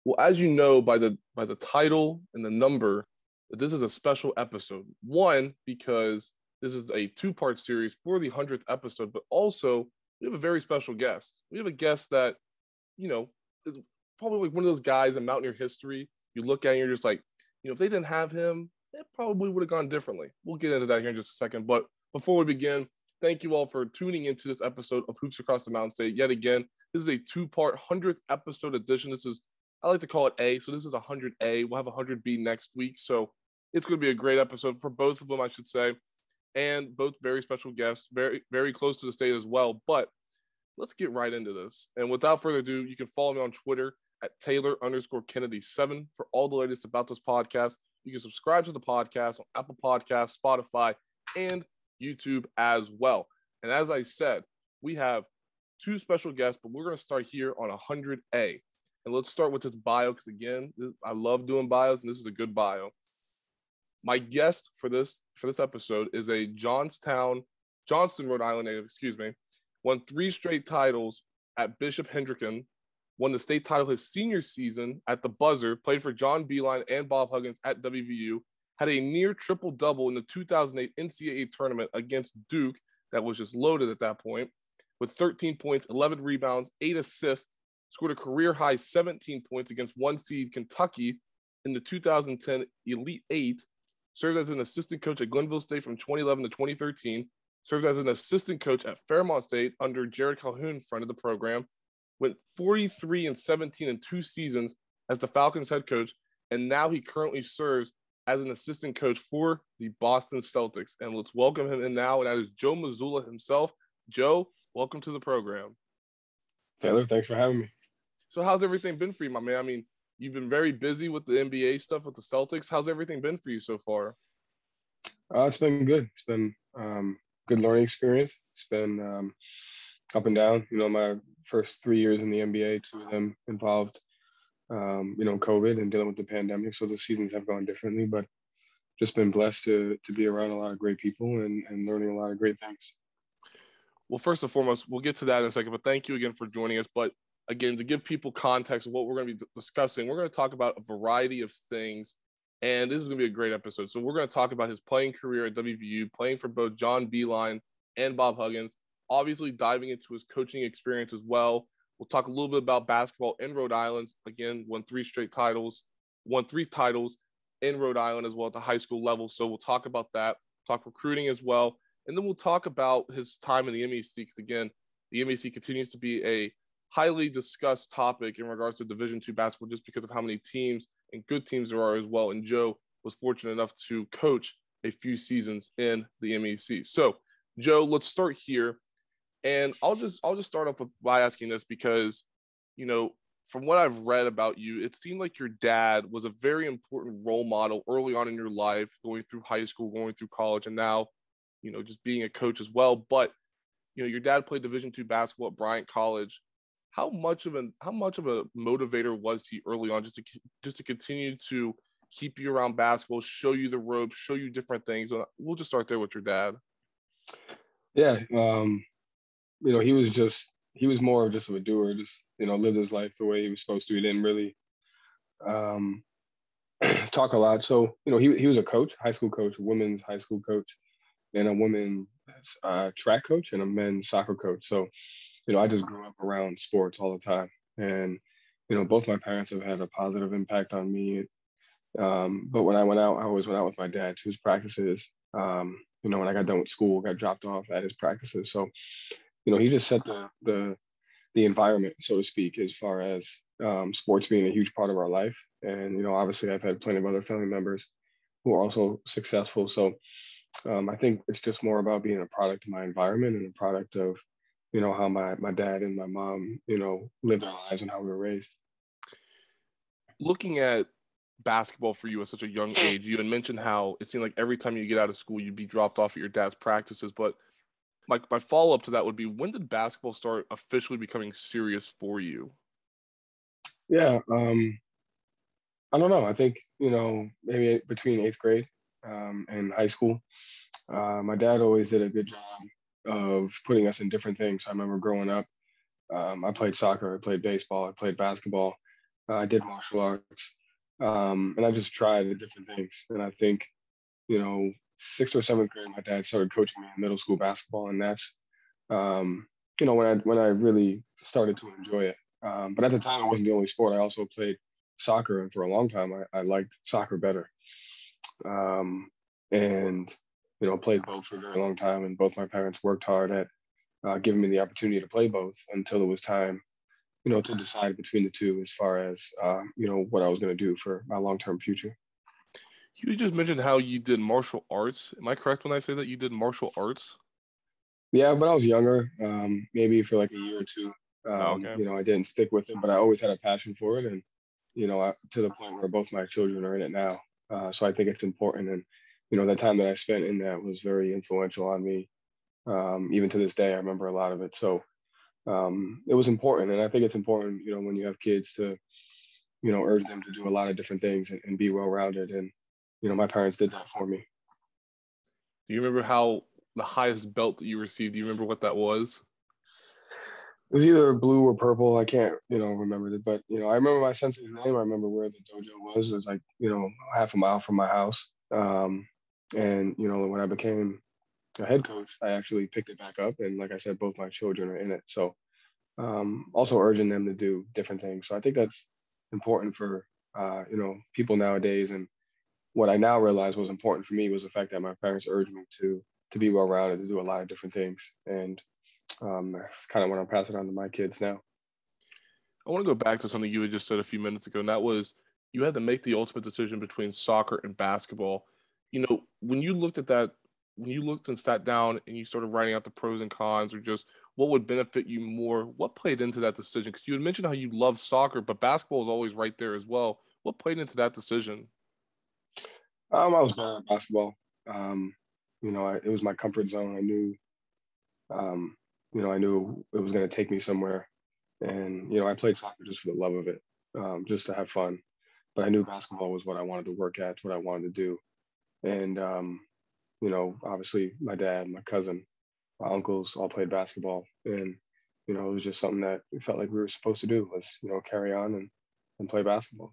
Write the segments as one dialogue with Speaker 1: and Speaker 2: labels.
Speaker 1: Well, as you know by the title and the number, that this is a special episode. One, because this is a two-part series for the 100th episode, but also we have a very special guest. We have a guest that, is probably like one of those guys in Mountaineer history. You look at and you're just like, if they didn't have him, it probably would have gone differently. We'll get into that here in just a second. But before we begin, thank you all for tuning into this episode of Hoops Across the Mountain State. Yet again, this is a two-part 100th episode edition. I like to call it A. So this is 100A. We'll have 100B next week. So it's going to be a great episode for both of them, I should say. And both very special guests, very, very close to the state as well. But let's get right into this. And without further ado, you can follow me on Twitter at Taylor_Kennedy7 for all the latest about this podcast. You can subscribe to the podcast on Apple Podcasts, Spotify, and YouTube as well. And as I said, we have two special guests, but we're going to start here on 100A. And let's start with his bio, because again, I love doing bios, and this is a good bio. My guest for this episode is a Johnston, Rhode Island native, won 3 straight titles at Bishop Hendricken, won the state title his senior season at the buzzer, played for John Beilein and Bob Huggins at WVU, had a near triple-double in the 2008 NCAA tournament against Duke that was just loaded at that point, with 13 points, 11 rebounds, 8 assists, scored a career-high 17 points against 1 seed Kentucky in the 2010 Elite Eight, served as an assistant coach at Glenville State from 2011 to 2013, served as an assistant coach at Fairmont State under Jared Calhoun, friend of the program, went 43-17 in 2 seasons as the Falcons head coach, and now he currently serves as an assistant coach for the Boston Celtics. And let's welcome him in now, and that is Joe Mazzulla himself. Joe, welcome to the program.
Speaker 2: Taylor, thanks for having me.
Speaker 1: So how's everything been for you, my man? I mean, you've been very busy with the NBA stuff with the Celtics. How's everything been for you so far?
Speaker 2: It's been good. It's been good learning experience. It's been up and down. My first 3 years in the NBA, 2 of them involved, COVID and dealing with the pandemic. So the seasons have gone differently, but just been blessed to be around a lot of great people and learning a lot of great things.
Speaker 1: Well, first and foremost, we'll get to that in a second, but thank you again for joining us. But again, to give people context of what we're going to be discussing, we're going to talk about a variety of things, and this is going to be a great episode. So we're going to talk about his playing career at WVU, playing for both John Beilein and Bob Huggins, obviously diving into his coaching experience as well. We'll talk a little bit about basketball in Rhode Island. Again, won 3 titles in Rhode Island as well at the high school level. So we'll talk about that, talk recruiting as well. And then we'll talk about his time in the MEC, because again, the MEC continues to be a highly discussed topic in regards to Division II basketball, just because of how many teams and good teams there are as well. And Joe was fortunate enough to coach a few seasons in the MEC. So, Joe, let's start here, and I'll just start off by asking this because, from what I've read about you, it seemed like your dad was a very important role model early on in your life, going through high school, going through college, and now, just being a coach as well. But, your dad played Division II basketball at Bryant College. How much of a motivator was he early on, just to continue to keep you around basketball, show you the ropes, show you different things? We'll just start there with your dad.
Speaker 2: Yeah, he was more of just a doer, just lived his life the way he was supposed to. He didn't really talk a lot. So he was a coach, high school coach, a women's high school coach, and a women's track coach, and a men's soccer coach. So I just grew up around sports all the time. And, both my parents have had a positive impact on me. But when I went out, I always went out with my dad to his practices. When I got done with school, got dropped off at his practices. So, he just set the environment, so to speak, as far as sports being a huge part of our life. And, obviously I've had plenty of other family members who are also successful. So I think it's just more about being a product of my environment and a product of, how my dad and my mom, lived their lives and how we were raised.
Speaker 1: Looking at basketball for you at such a young age, you had mentioned how it seemed like every time you get out of school, you'd be dropped off at your dad's practices. But my follow-up to that would be, when did basketball start officially becoming serious for you?
Speaker 2: Yeah, I don't know. I think, maybe between 8th grade and high school. My dad always did a good job of putting us in different things. I remember growing up, I played soccer, I played baseball, I played basketball. I did martial arts, and I just tried different things. And I think, sixth or seventh grade, my dad started coaching me in middle school basketball, and that's, um, when I really started to enjoy it. But at the time, it wasn't the only sport. I also played soccer, and for a long time, I liked soccer better. And played both for a very long time, and both my parents worked hard at giving me the opportunity to play both until it was time, to decide between the two as far as what I was going to do for my long-term future.
Speaker 1: You just mentioned how you did martial arts. Am I correct when I say that you did martial arts?
Speaker 2: Yeah, but I was younger, maybe for like a year or two.
Speaker 1: Oh, okay.
Speaker 2: I didn't stick with it, but I always had a passion for it, and to the point where both my children are in it now. So I think it's important, and the time that I spent in that was very influential on me. Even to this day, I remember a lot of it. So it was important, and I think it's important, when you have kids to, urge them to do a lot of different things and be well-rounded. And my parents did that for me.
Speaker 1: Do you remember how the highest belt that you received? Do you remember what that was?
Speaker 2: It was either blue or purple. I can't, remember it, but I remember my sensei's name. I remember where the dojo was. It was like, half a mile from my house. And when I became a head coach, I actually picked it back up. And like I said, both my children are in it. So also urging them to do different things. So I think that's important for people nowadays. And what I now realize was important for me was the fact that my parents urged me to be well-rounded, to do a lot of different things. And that's kind of what I'm passing on to my kids now.
Speaker 1: I want to go back to something you had just said a few minutes ago, and that was you had to make the ultimate decision between soccer and basketball. When you looked at that, when you looked and sat down and you started writing out the pros and cons or just what would benefit you more, what played into that decision? Because you had mentioned how you love soccer, but basketball is always right there as well. What played into that decision?
Speaker 2: I was better at basketball. It was my comfort zone. Um, I knew it was going to take me somewhere. And, I played soccer just for the love of it, just to have fun. But I knew basketball was what I wanted to work at, what I wanted to do. And, obviously my dad, my cousin, my uncles all played basketball. And, it was just something that we felt like we were supposed to do was, carry on and play basketball.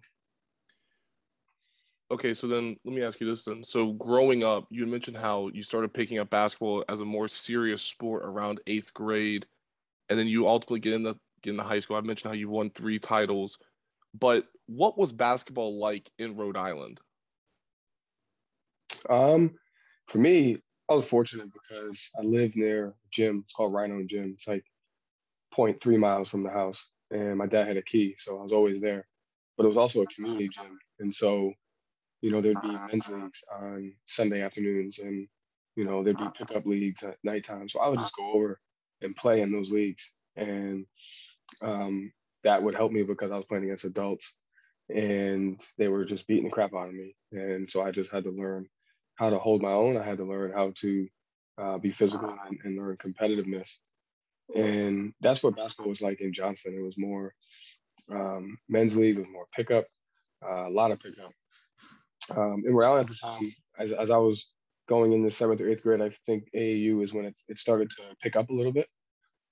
Speaker 1: Okay, so then let me ask you this then. So growing up, you had mentioned how you started picking up basketball as a more serious sport around eighth grade, and then you ultimately get into high school. I've mentioned how you've won 3 titles, but what was basketball like in Rhode Island?
Speaker 2: Um, for me, I was fortunate because I lived near a gym. It's called Rhino Gym. It's like point 0.3 miles from the house, and my dad had a key, so I was always there. But it was also a community gym, and so there'd be men's leagues on Sunday afternoons, and there'd be pickup leagues at nighttime. So I would just go over and play in those leagues, and um, that would help me because I was playing against adults, and they were just beating the crap out of me, and so I just had to learn how to hold my own. I had to learn how to be physical and learn competitiveness, and that's what basketball was like in Johnston. It was more men's league, it was more pickup, a lot of pickup. And Rhode Island at the time, as I was going in the seventh or eighth grade, I think AAU is when it started to pick up a little bit.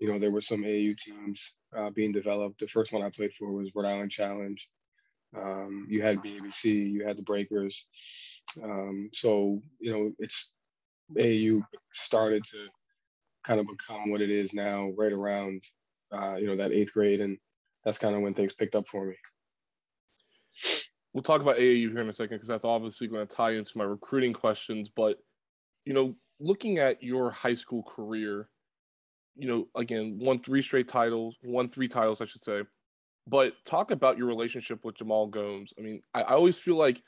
Speaker 2: There were some AAU teams being developed. The first one I played for was Rhode Island Challenge. You had BABC, you had the Breakers. So, it's AAU started to kind of become what it is now, right around, that eighth grade. And that's kind of when things picked up for me.
Speaker 1: We'll talk about AAU here in a second because that's obviously going to tie into my recruiting questions. But, looking at your high school career, again, won 3 titles, I should say. But talk about your relationship with Jamal Gomes. I mean, I always feel like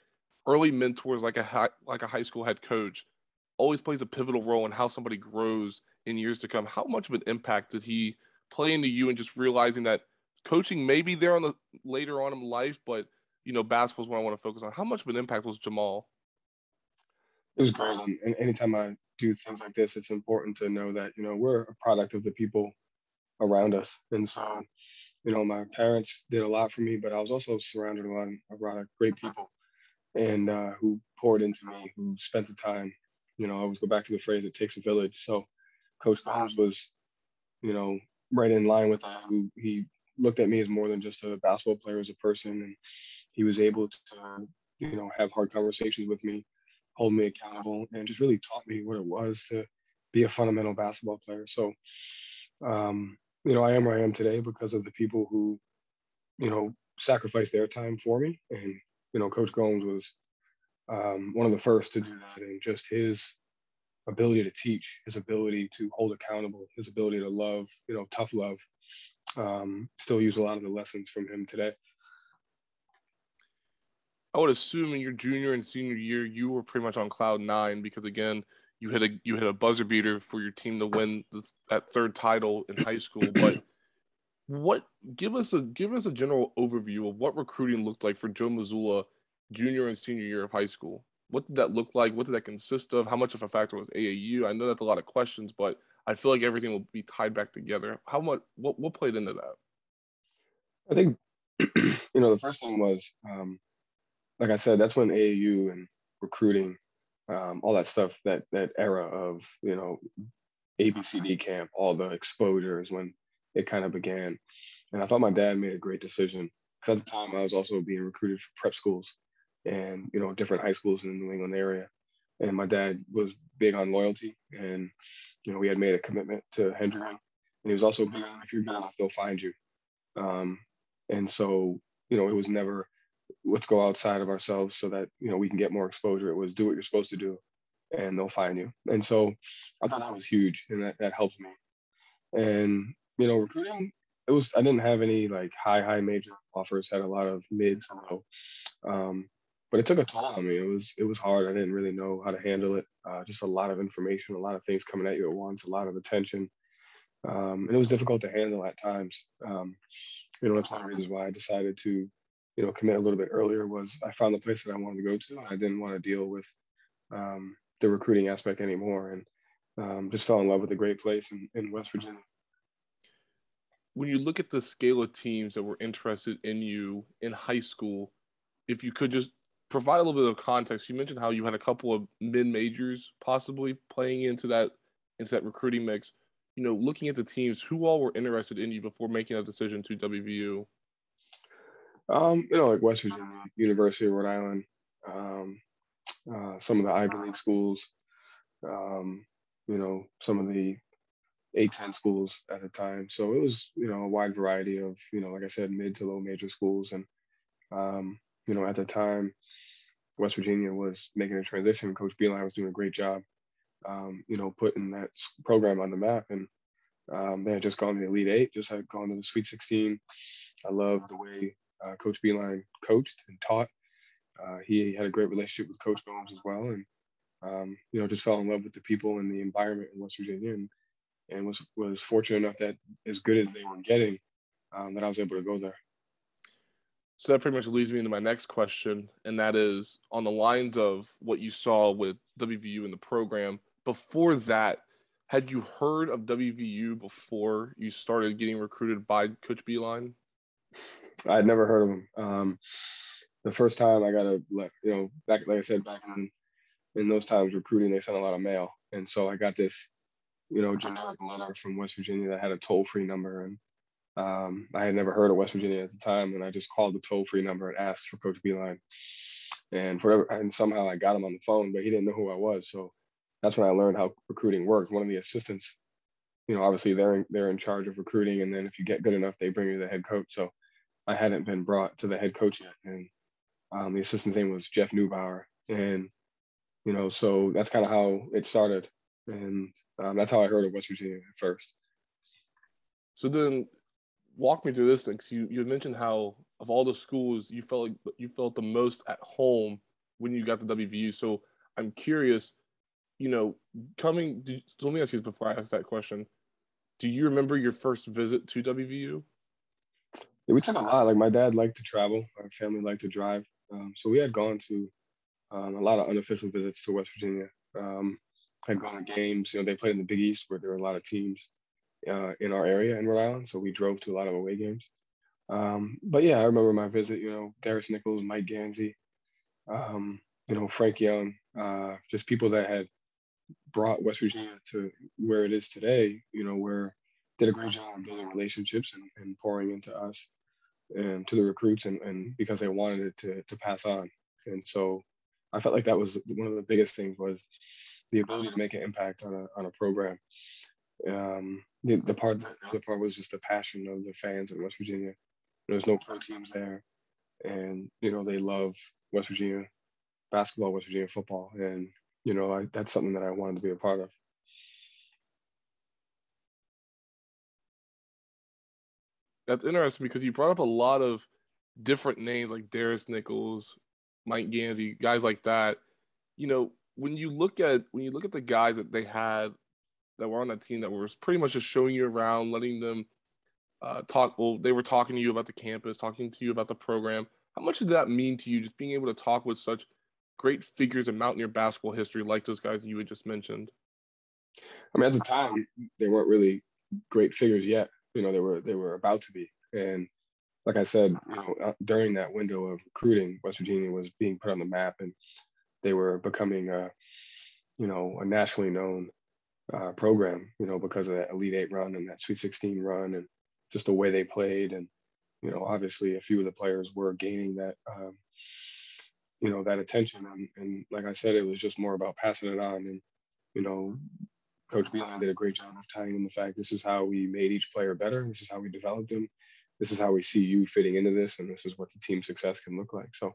Speaker 1: early mentors, like a high school head coach, always plays a pivotal role in how somebody grows in years to come. How much of an impact did he play into you, and just realizing that coaching may be there on the later on in life, but basketball is what I want to focus on. How much of an impact was Jamal?
Speaker 2: It was great. And anytime I do things like this, it's important to know that, we're a product of the people around us. And so, my parents did a lot for me, but I was also surrounded around a lot of great people and who poured into me, who spent the time. I always go back to the phrase, it takes a village. So Coach Huggins was, right in line with that, who he looked at me as more than just a basketball player, as a person, and he was able to, have hard conversations with me, hold me accountable, and just really taught me what it was to be a fundamental basketball player. So, I am where I am today because of the people who, sacrificed their time for me. And, Coach Gomes was one of the first to do that. And just his ability to teach, his ability to hold accountable, his ability to love, tough love. Still use a lot of the lessons from him today.
Speaker 1: I would assume in your junior and senior year, you were pretty much on cloud nine because, again, you hit a buzzer beater for your team to win that third title in high school. But give us a general overview of what recruiting looked like for Joe Mazzulla junior and senior year of high school. What did that look like? What did that consist of? How much of a factor was AAU? I know that's a lot of questions, but I feel like everything will be tied back together. What played into that?
Speaker 2: I think, the first thing was, like I said, that's when AAU and recruiting, all that stuff, that era of, ABCD camp, all the exposures, when it kind of began. And I thought my dad made a great decision because at the time I was also being recruited for prep schools and, different high schools in the New England area. And my dad was big on loyalty, and, we had made a commitment to Hendrick. And he was also big on, if you're good enough, they'll find you. And so, it was never, let's go outside of ourselves so that, we can get more exposure. It was do what you're supposed to do and they'll find you. And so I thought that was huge, and that helped me. And, recruiting, I didn't have any like high major offers, had a lot of mid to low. But it took a toll on me. It was hard. I didn't really know how to handle it. Just a lot of information, a lot of things coming at you at once, a lot of attention. And it was difficult to handle at times. That's one of the reasons why I decided to, commit a little bit earlier. Was I found the place that I wanted to go to, and I didn't want to deal with the recruiting aspect anymore, and just fell in love with a great place in West Virginia.
Speaker 1: When you look at the scale of teams that were interested in you in high school, if you could just provide a little bit of context. You mentioned how you had a couple of mid-majors possibly playing into that recruiting mix. Looking at the teams, who all were interested in you before making that decision to WVU?
Speaker 2: Like West Virginia, University of Rhode Island, some of the Ivy League schools, some of the A-10 schools at the time. So it was, a wide variety of, like I said, mid to low major schools. And, at the time, West Virginia was making a transition. Coach Beilein was doing a great job, putting that program on the map. And they had just gone to the Elite Eight, just had gone to the Sweet 16. I love the way Coach Beilein coached and taught. He had a great relationship with Coach Gomes as well. And, just fell in love with the people and the environment in West Virginia, and was fortunate enough that as good as they were getting, that I was able to go there.
Speaker 1: So that pretty much leads me into my next question, and that is on the lines of what you saw with WVU in the program. Before that, had you heard of WVU before you started getting recruited by Coach Beilein?
Speaker 2: I had never heard of him. The first time I got back, like I said, back in those times, recruiting, they sent a lot of mail. And so I got this, generic letter from West Virginia that had a toll-free number. And I had never heard of West Virginia at the time. And I just called the toll-free number and asked for Coach Beilein. And somehow I got him on the phone, but he didn't know who I was. So that's when I learned how recruiting worked. One of the assistants, obviously they're in charge of recruiting. And then if you get good enough, they bring you to the head coach. So I hadn't been brought to the head coach yet. And the assistant's name was Jeff Neubauer. And, so that's kind of how it started. And that's how I heard of West Virginia at first.
Speaker 1: So then walk me through this thing. So you mentioned how of all the schools, you felt the most at home when you got the WVU. So I'm curious, so let me ask you this before I ask that question. Do you remember your first visit to WVU?
Speaker 2: Yeah, we took a lot. Like my dad liked to travel. Our family liked to drive. So we had gone to a lot of unofficial visits to West Virginia. Had gone to games. They played in the Big East where there were a lot of teams in our area in Rhode Island. So we drove to a lot of away games. But yeah, I remember my visit, Darius Nichols, Mike Gansey, Frank Young, just people that had brought West Virginia to where it is today, where did a great job of building relationships and pouring into us and to the recruits, and because they wanted it to pass on. And so I felt like that was one of the biggest things, was the ability to make an impact on a program. The other part was just the passion of the fans in West Virginia. There's no pro teams there, and they love West Virginia basketball, West Virginia football, and that's something that I wanted to be a part of.
Speaker 1: That's interesting because you brought up a lot of different names like Darius Nichols, Mike Gansey, guys like that. When you look at the guys that they had that were on that team that were pretty much just showing you around, letting them talk. Well, they were talking to you about the campus, talking to you about the program. How much did that mean to you, just being able to talk with such great figures in Mountaineer basketball history like those guys that you had just mentioned?
Speaker 2: I mean, at the time, they weren't really great figures yet. They were about to be. And like I said, during that window of recruiting, West Virginia was being put on the map, and they were becoming a nationally known program, because of that Elite Eight run and that Sweet 16 run, and just the way they played. And obviously, a few of the players were gaining that that attention. And like I said, it was just more about passing it on. And Coach Beilein did a great job of tying in the fact, this is how we made each player better. This is how we developed them. This is how we see you fitting into this, and this is what the team success can look like. So,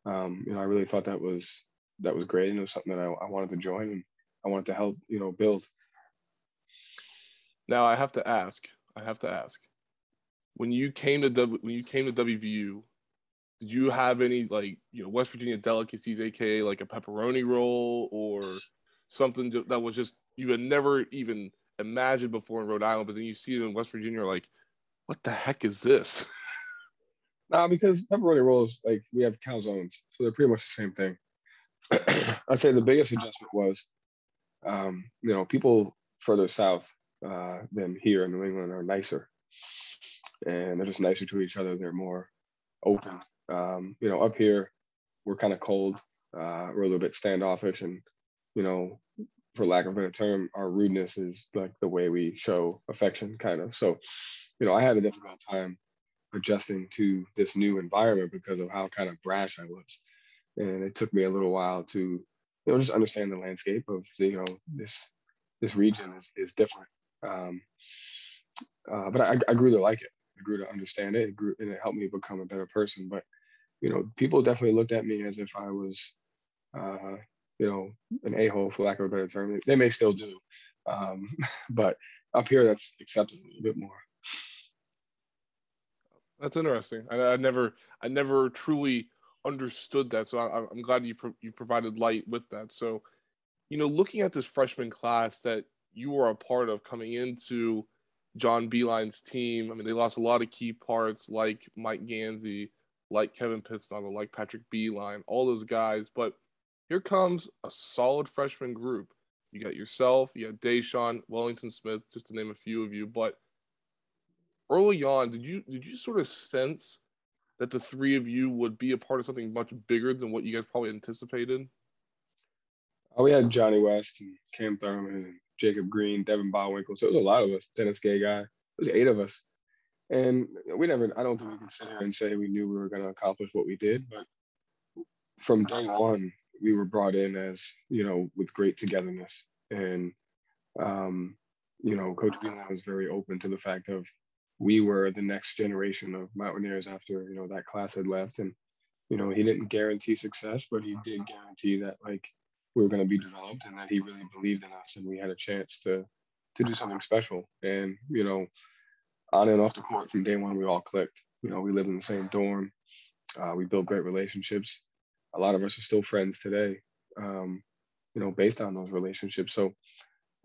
Speaker 2: I really thought that was great, and it was something that I wanted to join, and I wanted to help, build.
Speaker 1: Now I have to ask. When you came to WVU, did you have any West Virginia delicacies, aka like a pepperoni roll or something that was just you had never even imagined before in Rhode Island, but then you see it in West Virginia, you're like, what the heck is this?
Speaker 2: Nah, because pepperoni rolls, like, we have calzones, so they're pretty much the same thing. I'd say the biggest adjustment was, people further south than here in New England are nicer, and they're just nicer to each other. They're more open. Up here, we're kind of cold. We're a little bit standoffish, and for lack of a better term, our rudeness is like the way we show affection, kind of. So, I had a difficult time adjusting to this new environment because of how kind of brash I was. And it took me a little while to, just understand the landscape of this region is different. But I grew to like it. I grew to understand it. It grew, and it helped me become a better person. But people definitely looked at me as if I was, an a-hole, for lack of a better term. They may still do, but up here that's accepted a little bit more.
Speaker 1: That's interesting. I never truly understood that. So I'm glad you provided light with that. So, looking at this freshman class that you were a part of coming into John Beilein's team, I mean, they lost a lot of key parts like Mike Gansey, like Kevin Pittsnoggle, like Patrick Beilein, all those guys. But here comes a solid freshman group. You got yourself, you got Deshaun, Wellington Smith, just to name a few of you. But early on, did you sort of sense that the three of you would be a part of something much bigger than what you guys probably anticipated?
Speaker 2: We had Johnny West and Cam Thurman and Jacob Green, Devin Bowwinkle. So it was a lot of us. Dennis Gay guy. It was 8 of us. And I don't think we can sit here and say we knew we were going to accomplish what we did. But from day one, we were brought in as, with great togetherness. And, Coach Beilein was very open to the fact of we were the next generation of Mountaineers after, that class had left. And, he didn't guarantee success, but he did guarantee that, like, we were going to be developed and that he really believed in us and we had a chance to do something special. And, on and off the court from day one, we all clicked. We lived in the same dorm. We built great relationships. A lot of us are still friends today, based on those relationships. So,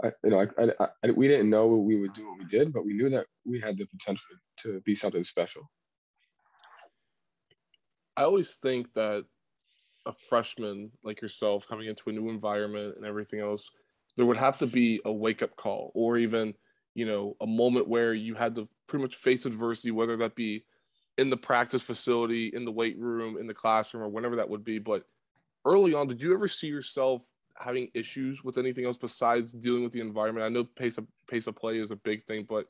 Speaker 2: we didn't know we would do what we did, but we knew that we had the potential to be something special.
Speaker 1: I always think that a freshman like yourself coming into a new environment and everything else, there would have to be a wake-up call or even, a moment where you had to pretty much face adversity, whether that be in the practice facility, in the weight room, in the classroom, or whenever that would be. But early on, did you ever see yourself having issues with anything else besides dealing with the environment? I know pace of play is a big thing, but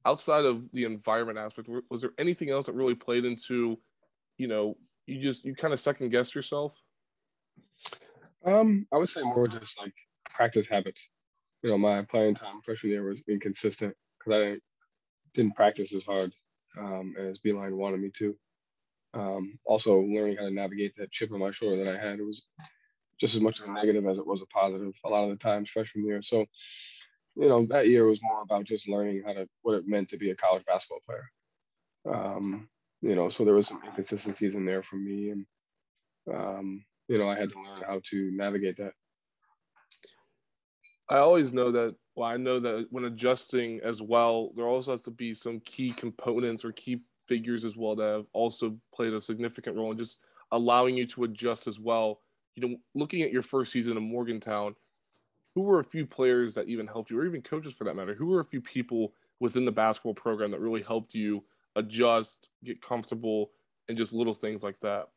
Speaker 1: outside of the environment aspect, was there anything else that really played into, you kind of second guessed yourself?
Speaker 2: I would say more just like practice habits. My playing time freshman year was inconsistent because I didn't practice as hard as Beilein wanted me to. Also, learning how to navigate that chip on my shoulder that I had, it was just as much of a negative as it was a positive a lot of the times freshman year. So, that year was more about just learning what it meant to be a college basketball player. So there was some inconsistencies in there for me, and I had to learn how to navigate that.
Speaker 1: I always know that. Well, I know that when adjusting as well, there also has to be some key components or key figures as well that have also played a significant role in just allowing you to adjust as well. Looking at your first season in Morgantown, who were a few players that even helped you, or even coaches for that matter? Who were a few people within the basketball program that really helped you adjust, get comfortable, and just little things like that?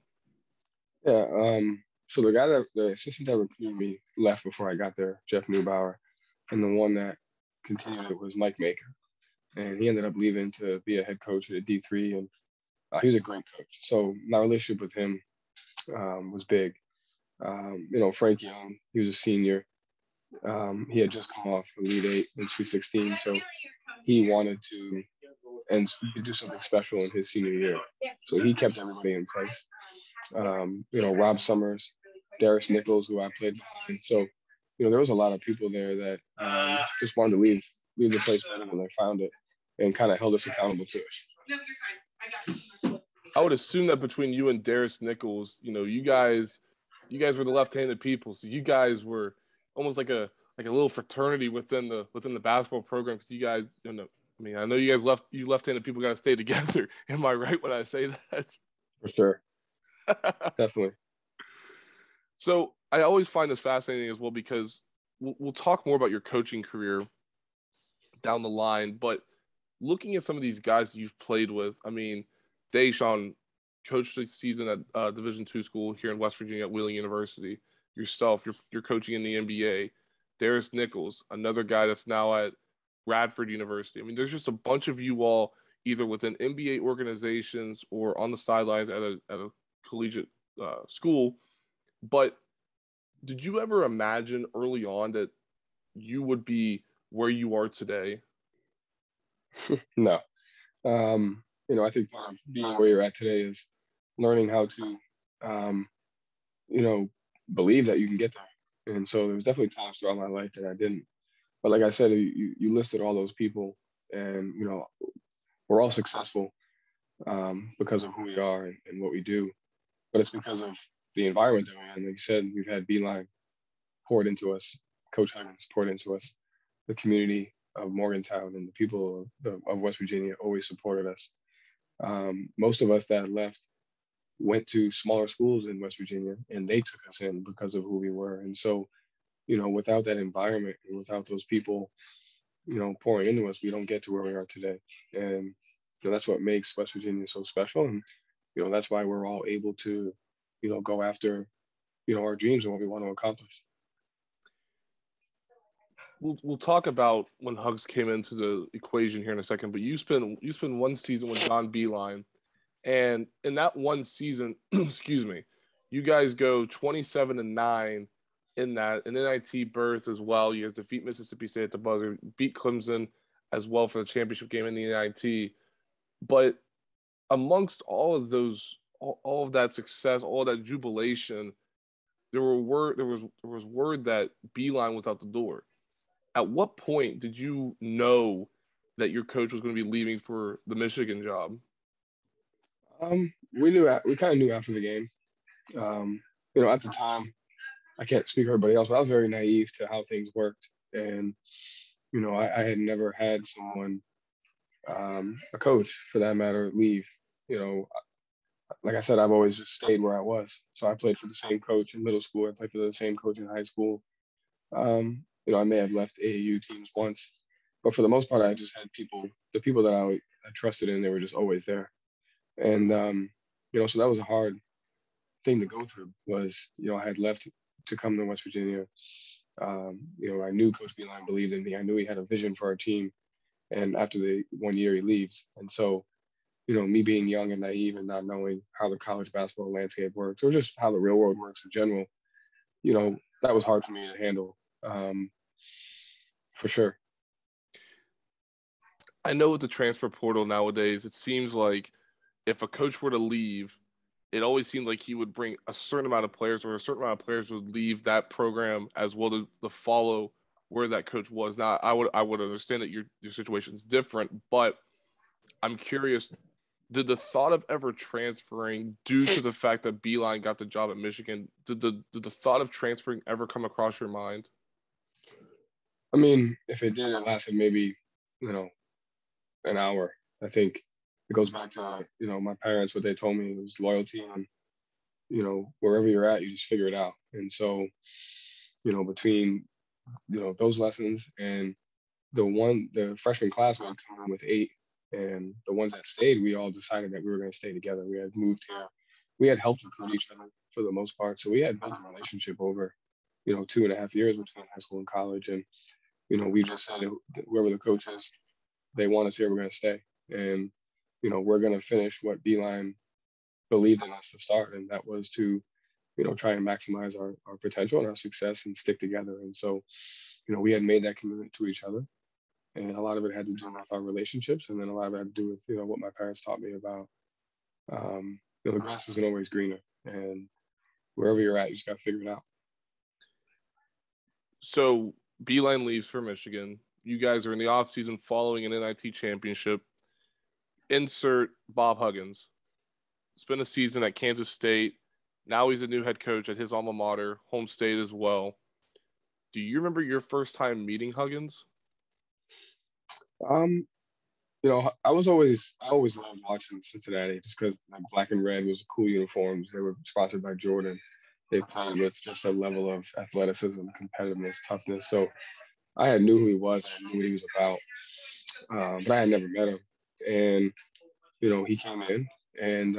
Speaker 2: Yeah. So the assistant that recruited me left before I got there, Jeff Neubauer, and the one that continued it was Mike Maker, and he ended up leaving to be a head coach at D3, and he was a great coach. So my relationship with him was big. Frank Young, he was a senior. He had just come off Elite Eight in Sweet 16, so he wanted to and do something special in his senior year. So he kept everybody in place. Rob Summers, Darius Nichols, who I played behind. So, there was a lot of people there that just wanted to leave the place better than they found it, and kind of held us accountable to it. No, you're
Speaker 1: fine. I would assume that between you and Darius Nichols, you guys were the left-handed people, so you guys were almost like a little fraternity within the basketball program. Because you guys, I know you guys left-handed people got to stay together. Am I right when I say that?
Speaker 2: For sure. Definitely.
Speaker 1: So I always find this fascinating as well because we'll talk more about your coaching career down the line, but looking at some of these guys that you've played with, Deshaun coached the season at Division II school here in West Virginia at Wheeling University. Yourself, you're coaching in the NBA. Darius Nichols, another guy that's now at Radford University. There's just a bunch of you all either within NBA organizations or on the sidelines at a collegiate school. But did you ever imagine early on that you would be where you are today?
Speaker 2: No. I think part of being where you're at today is learning how to, believe that you can get there. And so there was definitely times throughout my life that I didn't. But like I said, you listed all those people, and we're all successful because of who we are and what we do. But it's because of the environment that we're in. Like you said, we've had Beilein poured into us, Coach Huggins poured into us, the community of Morgantown and the people of West Virginia always supported us. Most of us that left went to smaller schools in West Virginia, and they took us in because of who we were. And so, without that environment and without those people, pouring into us, we don't get to where we are today. And that's what makes West Virginia so special. And that's why we're all able to, go after, our dreams and what we want to accomplish.
Speaker 1: We'll talk about when Hugs came into the equation here in a second, but you spent one season with John Beilein, and in that one season, excuse me, you guys go 27-9 in that, an NIT berth as well. You guys defeat Mississippi State at the buzzer, beat Clemson as well for the championship game in the NIT. But amongst all of those, all of that success, all of that jubilation, there was word that Beilein was out the door. At what point did you know that your coach was going to be leaving for the Michigan job?
Speaker 2: We kind of knew after the game. At the time, I can't speak for everybody else, but I was very naive to how things worked. And, I had never had someone, a coach for that matter, leave. Like I said, I've always just stayed where I was. So I played for the same coach in middle school. I played for the same coach in high school. I may have left AAU teams once, but for the most part, I just had the people that I trusted in, they were just always there. And, so that was a hard thing to go through was, I had left to come to West Virginia. I knew Coach Beilein believed in me. I knew he had a vision for our team. And after the 1 year, he leaves. And so, me being young and naive and not knowing how the college basketball landscape works or just how the real world works in general, that was hard for me to handle, for sure.
Speaker 1: I know with the transfer portal nowadays, it seems like if a coach were to leave, it always seemed like he would bring a certain amount of players, or a certain amount of players would leave that program as well to follow where that coach was. Now, I would understand that your situation is different, but I'm curious, did the thought of ever transferring, due to the fact that Beilein got the job at Michigan, did the thought of transferring ever come across your mind?
Speaker 2: I mean, if it did, it lasted maybe, you know, an hour. I think it goes back to, my parents, what they told me was loyalty and, wherever you're at, you just figure it out. And so, between, those lessons and the freshman class, we had come in with 8, and the ones that stayed, we all decided that we were going to stay together. We had moved here. We had helped recruit each other for the most part. So we had built a relationship over, 2.5 years between high school and college. And, we just said whoever the coach is, they want us here, we're going to stay. And, we're going to finish what Beeline believed in us to start. And that was to, try and maximize our potential and our success and stick together. And so, we had made that commitment to each other. And a lot of it had to do with our relationships. And then a lot of it had to do with, what my parents taught me about, the grass isn't always greener. And wherever you're at, you just got to figure it out.
Speaker 1: So Beilein leaves for Michigan. You guys are in the offseason following an NIT championship. Insert Bob Huggins. Spent a season at Kansas State. Now he's a new head coach at his alma mater, home state as well. Do you remember your first time meeting Huggins?
Speaker 2: I always loved watching Cincinnati just because black and red was cool uniforms. They were sponsored by Jordan. They played with just a level of athleticism, competitiveness, toughness. So I knew who he was. I knew what he was about, but I had never met him. And he came in, and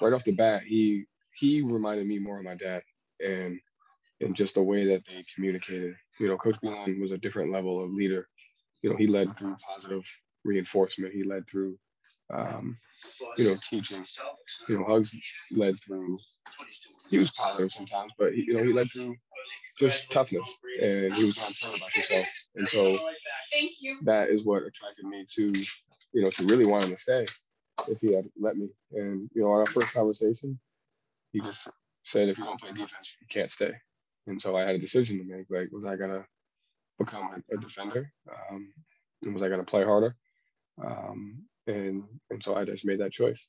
Speaker 2: right off the bat, he reminded me more of my dad, and just the way that they communicated. Coach Beilein was a different level of leader. He led through positive reinforcement. He led through, teaching. Hugs led through. He was positive sometimes, but he led through just toughness, and he was trying to tell about yourself. And so that is what attracted me to really want him to stay if he had let me. And on our first conversation, he just said, if you don't play defense, you can't stay. And so I had a decision to make. Like, was I gonna become a defender? And was I gonna play harder? And so I just made that choice.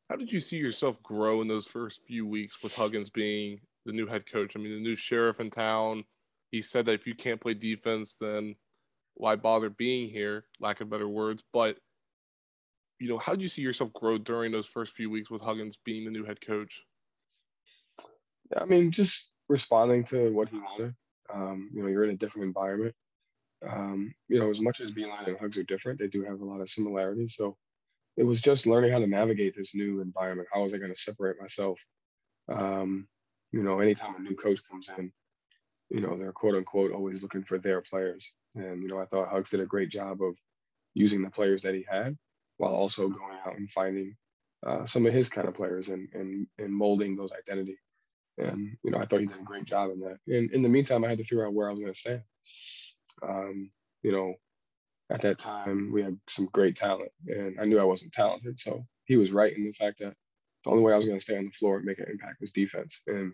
Speaker 1: How did you see yourself grow in those first few weeks with Huggins being the new head coach? I mean, the new sheriff in town. He said that if you can't play defense, then why bother being here? Lack of better words. But, how did you see yourself grow during those first few weeks with Huggins being the new head coach?
Speaker 2: Yeah, I mean, just responding to what he wanted. You're in a different environment. As much as Beeline and Hugs are different, they do have a lot of similarities. So it was just learning how to navigate this new environment. How was I going to separate myself? Anytime a new coach comes in, they're quote unquote always looking for their players. And, I thought Hugs did a great job of using the players that he had while also going out and finding some of his kind of players and molding those identity. And, I thought he did a great job in that. And in the meantime, I had to figure out where I was going to stand. At that time, we had some great talent, and I knew I wasn't talented. So he was right in the fact that the only way I was going to stay on the floor and make an impact was defense. And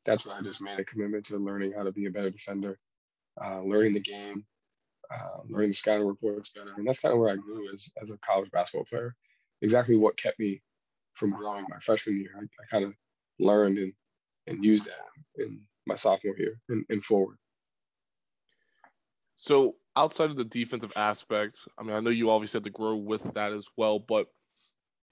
Speaker 2: that's why I just made a commitment to learning how to be a better defender, learning the game, learning the scouting reports better. And that's kind of where I grew as a college basketball player. Exactly what kept me from growing my freshman year. I kind of learned and used that in my sophomore year and forward.
Speaker 1: So outside of the defensive aspects, I mean, I know you obviously had to grow with that as well, but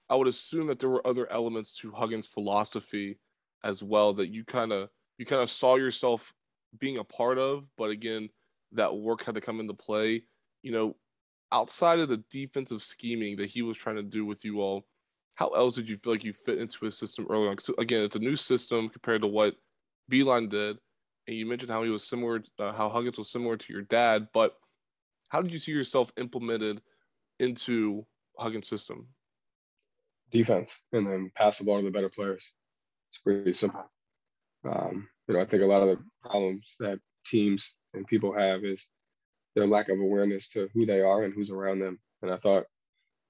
Speaker 1: I would assume that there were other elements to Huggins' philosophy as well that you kind of saw yourself being a part of, but again, that work had to come into play. Outside of the defensive scheming that he was trying to do with you all, how else did you feel like you fit into his system early on? 'Cause again, it's a new system compared to what Beilein did. and you mentioned how he was similar, how Huggins was similar to your dad. But how did you see yourself implemented into Huggins' system?
Speaker 2: Defense, and then pass the ball to the better players. It's pretty simple. I think a lot of the problems that teams and people have is their lack of awareness to who they are and who's around them. And I thought,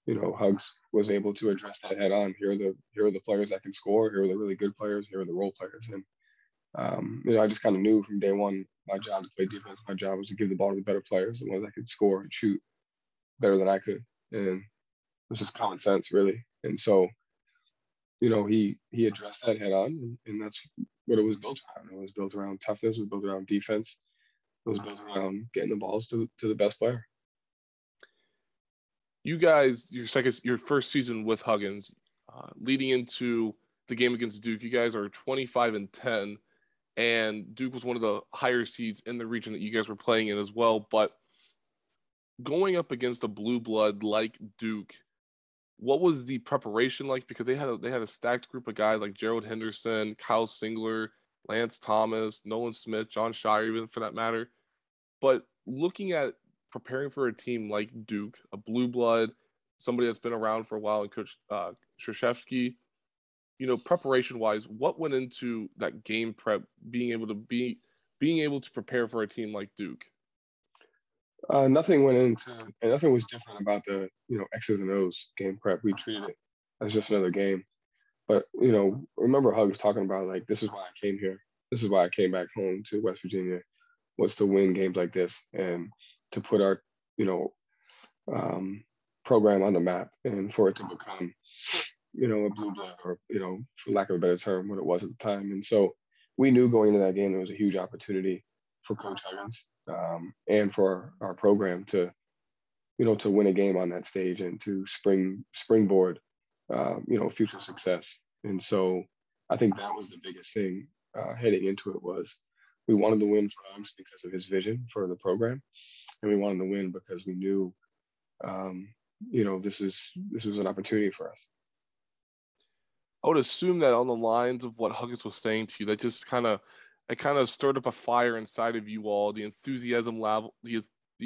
Speaker 2: Hugs was able to address that head on. Here are the players that can score. Here are the really good players. Here are the role players. And I just kind of knew from day one my job to play defense. My job was to give the ball to the better players, the ones that could score and shoot better than I could. And it was just common sense, really. And so, he addressed that head on, and that's what it was built around. It was built around toughness. It was built around defense. It was built around getting the balls to the best player.
Speaker 1: You guys, your first season with Huggins, leading into the game against Duke, you guys are 25-10, and Duke was one of the higher seeds in the region that you guys were playing in as well. But going up against a blue blood like Duke, what was the preparation like? Because they had a stacked group of guys like Gerald Henderson, Kyle Singler, Lance Thomas, Nolan Smith, John Shire, even for that matter. But looking at preparing for a team like Duke, a blue blood, somebody that's been around for a while, and Coach Krzyzewski, preparation wise, what went into that game prep, being able to prepare for a team like Duke?
Speaker 2: Nothing went into, and nothing was different about the, X's and O's game prep. We treated it as just another game. But, remember Hugs talking about, like, this is why I came here. This is why I came back home to West Virginia, was to win games like this and to put our, program on the map and for it to become, a blue blood or, for lack of a better term, what it was at the time. And so we knew going into that game, there was a huge opportunity for Coach Huggins and for our program to win a game on that stage and to springboard, future success. And so I think that was the biggest thing heading into it was we wanted to win for Hugs because of his vision for the program, and we wanted to win because we knew, this was an opportunity for us.
Speaker 1: I would assume that on the lines of what Huggins was saying to you, that just kind of stirred up a fire inside of you all. The enthusiasm level, the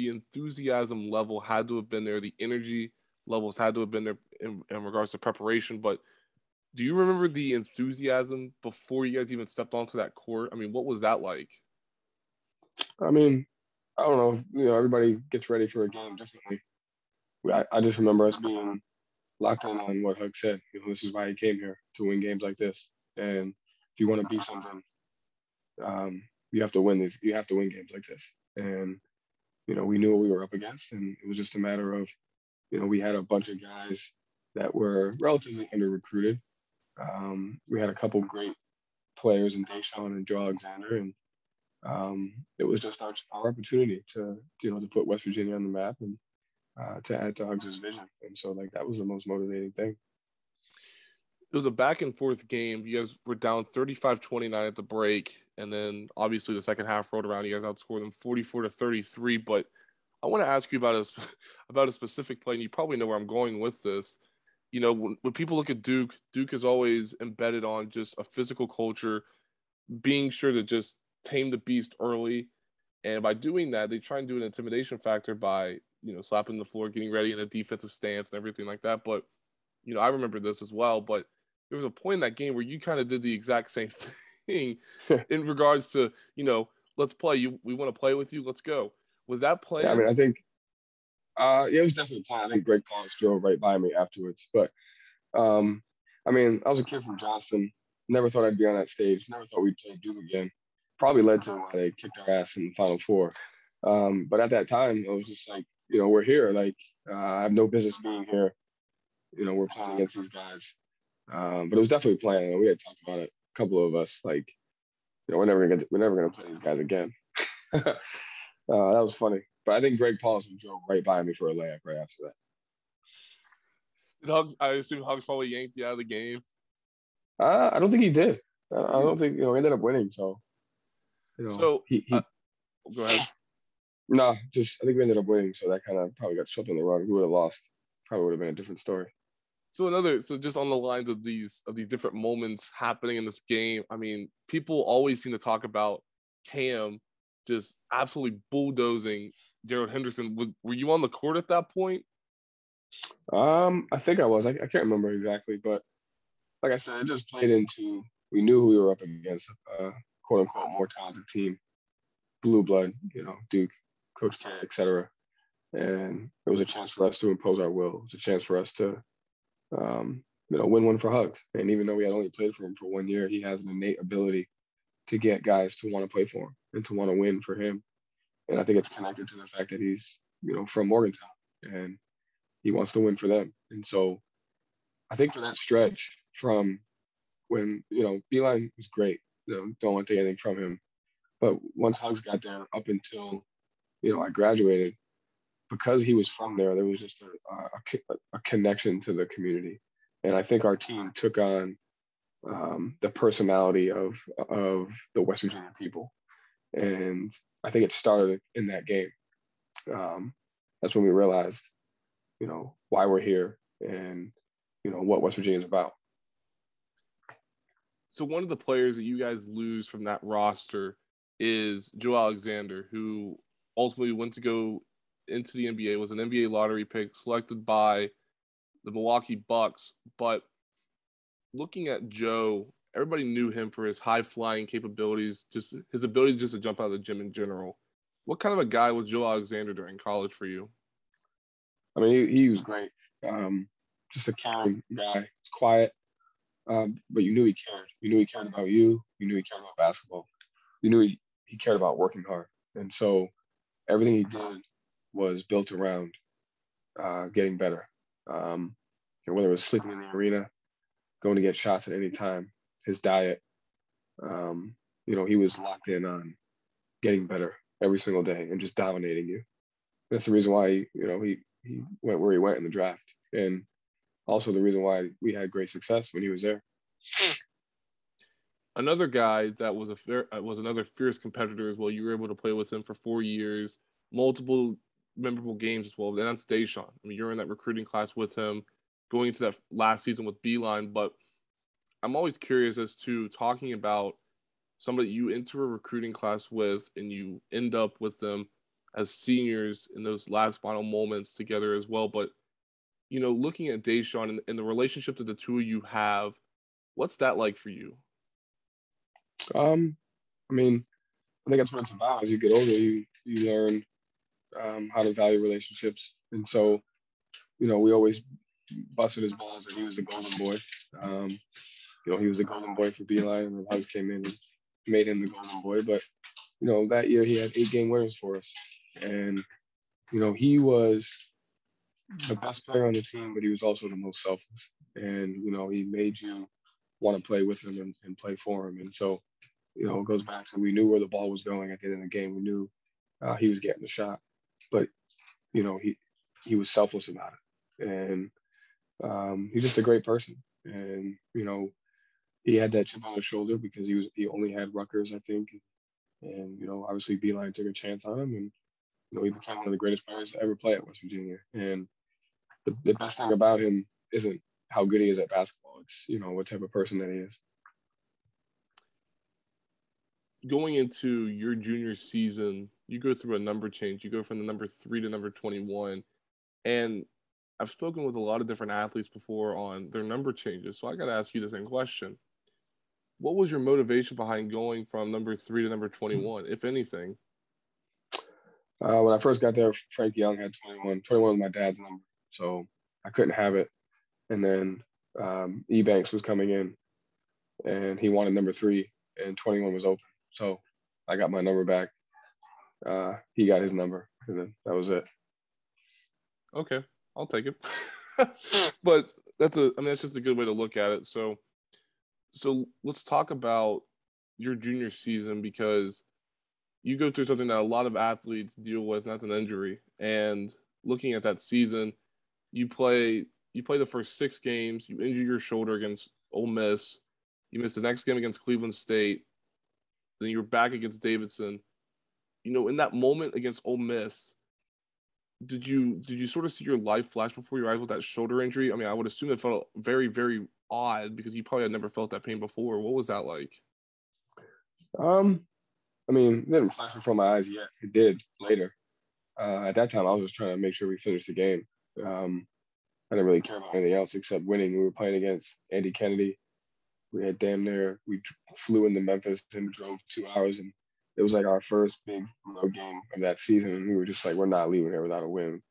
Speaker 1: enthusiasm level had to have been there. The energy levels had to have been there in regards to preparation. But do you remember the enthusiasm before you guys even stepped onto that court? I mean, what was that like?
Speaker 2: I mean, I don't know. Everybody gets ready for a game differently. I just remember us being locked in on what Hug said. This is why he came here, to win games like this. And if you want to be something, you have to win these. You have to win games like this. And we knew what we were up against, and it was just a matter of, we had a bunch of guys that were relatively under recruited. We had a couple great players in Deshaun and Joe Alexander, and it was just our opportunity to put West Virginia on the map and to add to Hugs' vision. And so, like, that was the most motivating thing.
Speaker 1: It was a back and forth game. You guys were down 35-29 at the break, and then obviously the second half rolled around. You guys outscored them 44-33. But I want to ask you about a specific play, and you probably know where I'm going with this. When people look at Duke, Duke is always embedded on just a physical culture, being sure to just tame the beast early. And by doing that, they try and do an intimidation factor by, slapping the floor, getting ready in a defensive stance and everything like that. But, I remember this as well. But there was a point in that game where you kind of did the exact same thing in regards to, let's play. We want to play with you. Let's go. Was that planned?
Speaker 2: Yeah, I mean, I think, it was definitely planned. I think Greg Paulus drove right by me afterwards. But, I was a kid from Johnston. Never thought I'd be on that stage. Never thought we'd play Duke again. Probably led to why they kicked our ass in the Final Four. But at that time, it was just like, we're here. Like, I have no business being here. We're playing against these guys. But it was definitely planned. We had talked about it, a couple of us. Like, we're never gonna play these guys again. That was funny. But I think Greg Paulson drove right by me for a layup right after that.
Speaker 1: I assume Hugs probably yanked you out of the game.
Speaker 2: I don't think he did. I don't think he ended up winning. So, he
Speaker 1: go ahead.
Speaker 2: No, I think we ended up winning. So that kind of probably got swept in the rug. We would have lost. Probably would have been a different story.
Speaker 1: So just on the lines of these different moments happening in this game, I mean, people always seem to talk about Cam just absolutely bulldozing Gerald Henderson. Were you on the court at that point?
Speaker 2: I think I was. I can't remember exactly, but like I said, it just played into we knew who we were up against, quote unquote, more talented team, blue blood, Duke, Coach K, etc. And it was a chance for us to impose our will. It was a chance for us to, win one for Hugs. And even though we had only played for him for 1 year, he has an innate ability to get guys to want to play for him and to want to win for him. And I think it's connected to the fact that he's, from Morgantown and he wants to win for them. And so I think for that stretch from when, Beilein was great, don't want to take anything from him. But once Hugs got there up until, I graduated, because he was from there, there was just a connection to the community. And I think our team took on the personality of the West Virginia people. And I think it started in that game. That's when we realized, why we're here and, what West Virginia is about.
Speaker 1: So one of the players that you guys lose from that roster is Joe Alexander, who ultimately went to go into the NBA, was an NBA lottery pick selected by the Milwaukee Bucks. But looking at Joe, everybody knew him for his high flying capabilities, just his ability just to jump out of the gym in general. What kind of a guy was Joe Alexander during college for you?
Speaker 2: I mean, he was great. Just a caring guy, quiet, but you knew he cared. You knew he cared about you. You knew he cared about basketball. You knew he cared about working hard. And so everything he did was built around getting better. Whether it was sleeping in the arena, going to get shots at any time, his diet, he was locked in on getting better every single day and just dominating you. That's the reason why, he went where he went in the draft. And also the reason why we had great success when he was there.
Speaker 1: Another guy that was another fierce competitor as well. You were able to play with him for 4 years, multiple memorable games as well. And that's Deshaun. I mean, you're in that recruiting class with him, going into that last season with Beilein. But I'm always curious as to talking about somebody you enter a recruiting class with and you end up with them as seniors in those last final moments together as well. But, looking at Deshaun and the relationship that the two of you have, what's that like for you?
Speaker 2: I mean, I think that's what it's about. As you get older, you learn how to value relationships. And so, we always busted his balls that he was the golden boy. He was the golden boy for Beilein, and the Hugs came in and made him the golden boy. But, that year he had 8-game winners for us. And, he was the best player on the team, but he was also the most selfless. And, he made you want to play with him and play for him. And so, it goes back to we knew where the ball was going at the end of the game. We knew he was getting the shot, but he was selfless about it, and he's just a great person. And he had that chip on his shoulder because he only had Rutgers, I think, and obviously Beilein took a chance on him, and he became one of the greatest players to ever play at West Virginia. And the best thing about him isn't how good he is at basketball; it's what type of person that he is.
Speaker 1: Going into your junior season, you go through a number change. You go from the number 3 to number 21. And I've spoken with a lot of different athletes before on their number changes. So I got to ask you the same question. What was your motivation behind going from number 3 to number 21, if anything?
Speaker 2: When I first got there, Frank Young had 21. 21 was my dad's number, so I couldn't have it. And then Ebanks was coming in, and he wanted number 3, and 21 was open. So I got my number back. He got his number, and then that was it.
Speaker 1: Okay, I'll take it. But that's just a good way to look at it. So let's talk about your junior season, because you go through something that a lot of athletes deal with, and that's an injury. And looking at that season, you play the first 6 games, you injure your shoulder against Ole Miss, you miss the next game against Cleveland State, then you're back against Davidson. In that moment against Ole Miss, did you sort of see your life flash before your eyes with that shoulder injury? I mean, I would assume it felt very, very odd because you probably had never felt that pain before. What was that like?
Speaker 2: I I mean, it didn't flash before my eyes yet. It did later. At that time, I was just trying to make sure we finished the game. I didn't really care about anything else except winning. We were playing against Andy Kennedy. We flew into Memphis and drove 2 hours, and it was like our first big road game of that season. And we were just like, we're not leaving here without a win.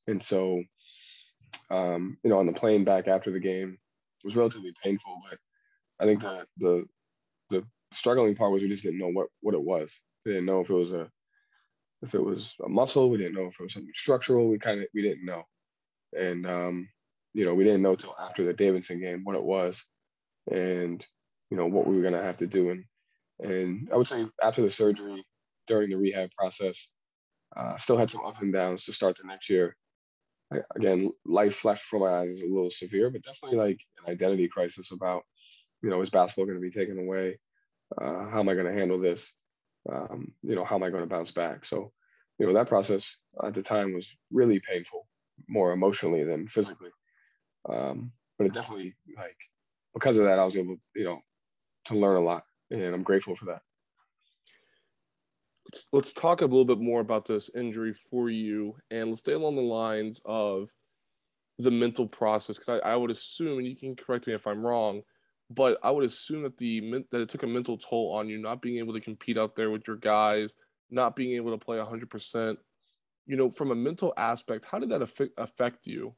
Speaker 2: And so, on the plane back after the game, it was relatively painful, but I think the struggling part was we just didn't know what it was. We didn't know if it was a muscle. We didn't know if it was something structural. We didn't know. And, we didn't know till after the Davidson game what it was and, what we were going to have to do. And I would say after the surgery, during the rehab process, still had some ups and downs to start the next year. Again, life flashed before my eyes is a little severe, but definitely like an identity crisis about, is basketball going to be taken away? How am I going to handle this? How am I going to bounce back? So, that process at the time was really painful, more emotionally than physically. But it definitely, like, because of that, I was able, to learn a lot, and I'm grateful for that.
Speaker 1: Let's talk a little bit more about this injury for you, and let's stay along the lines of the mental process, because I would assume, and you can correct me if I'm wrong, but I would assume that that it took a mental toll on you, not being able to compete out there with your guys, not being able to play 100%. From a mental aspect, how did that affect you?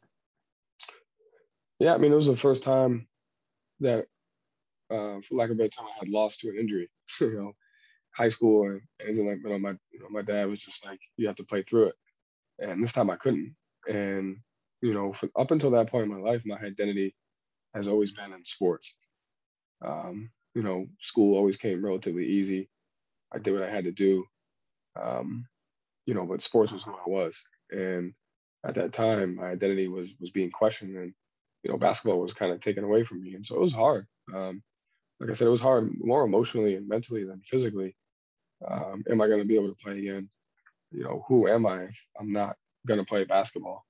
Speaker 2: Yeah, I mean, it was the first time that, for lack of a better term, I had lost to an injury. High school or anything like that. My dad was just like, you have to play through it, and this time I couldn't. And up until that point in my life, my identity has always been in sports. School always came relatively easy. I did what I had to do. But sports was who I was. And at that time, my identity was being questioned, and basketball was kind of taken away from me, and so it was hard. Like I said, it was hard more emotionally and mentally than physically. Am I going to be able to play again? Who am I if I'm not going to play basketball?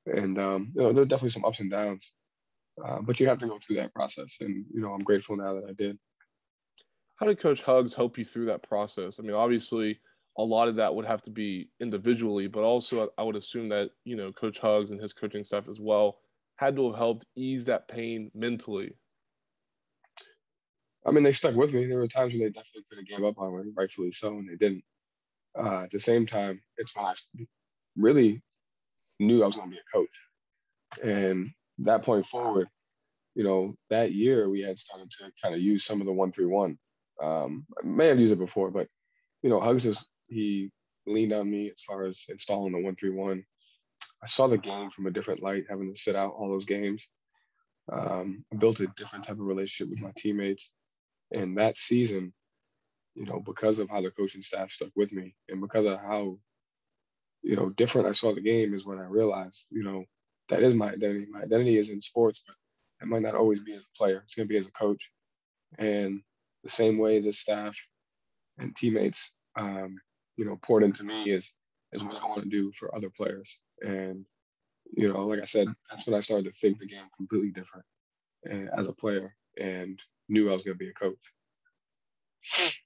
Speaker 2: And there are definitely some ups and downs, but you have to go through that process. And I'm grateful now that I did.
Speaker 1: How did Coach Huggins help you through that process? I mean, obviously, a lot of that would have to be individually, but also I would assume that Coach Huggins and his coaching staff as well had to have helped ease that pain mentally.
Speaker 2: I mean, they stuck with me. There were times when they definitely could have gave up on me, rightfully so, and they didn't. At the same time, it's when I really knew I was going to be a coach. And that point forward, that year we had started to kind of use some of the 1-3-1. I may have used it before, but Hugs he leaned on me as far as installing the 1-3-1. I saw the game from a different light, having to sit out all those games. I built a different type of relationship with my teammates. And that season, because of how the coaching staff stuck with me and because of how, different I saw the game is when I realized, that is my identity. My identity is in sports, but it might not always be as a player. It's going to be as a coach. And the same way the staff and teammates, poured into me is what I want to do for other players. And, like I said, that's when I started to think the game completely different as a player and knew I was going to be a coach.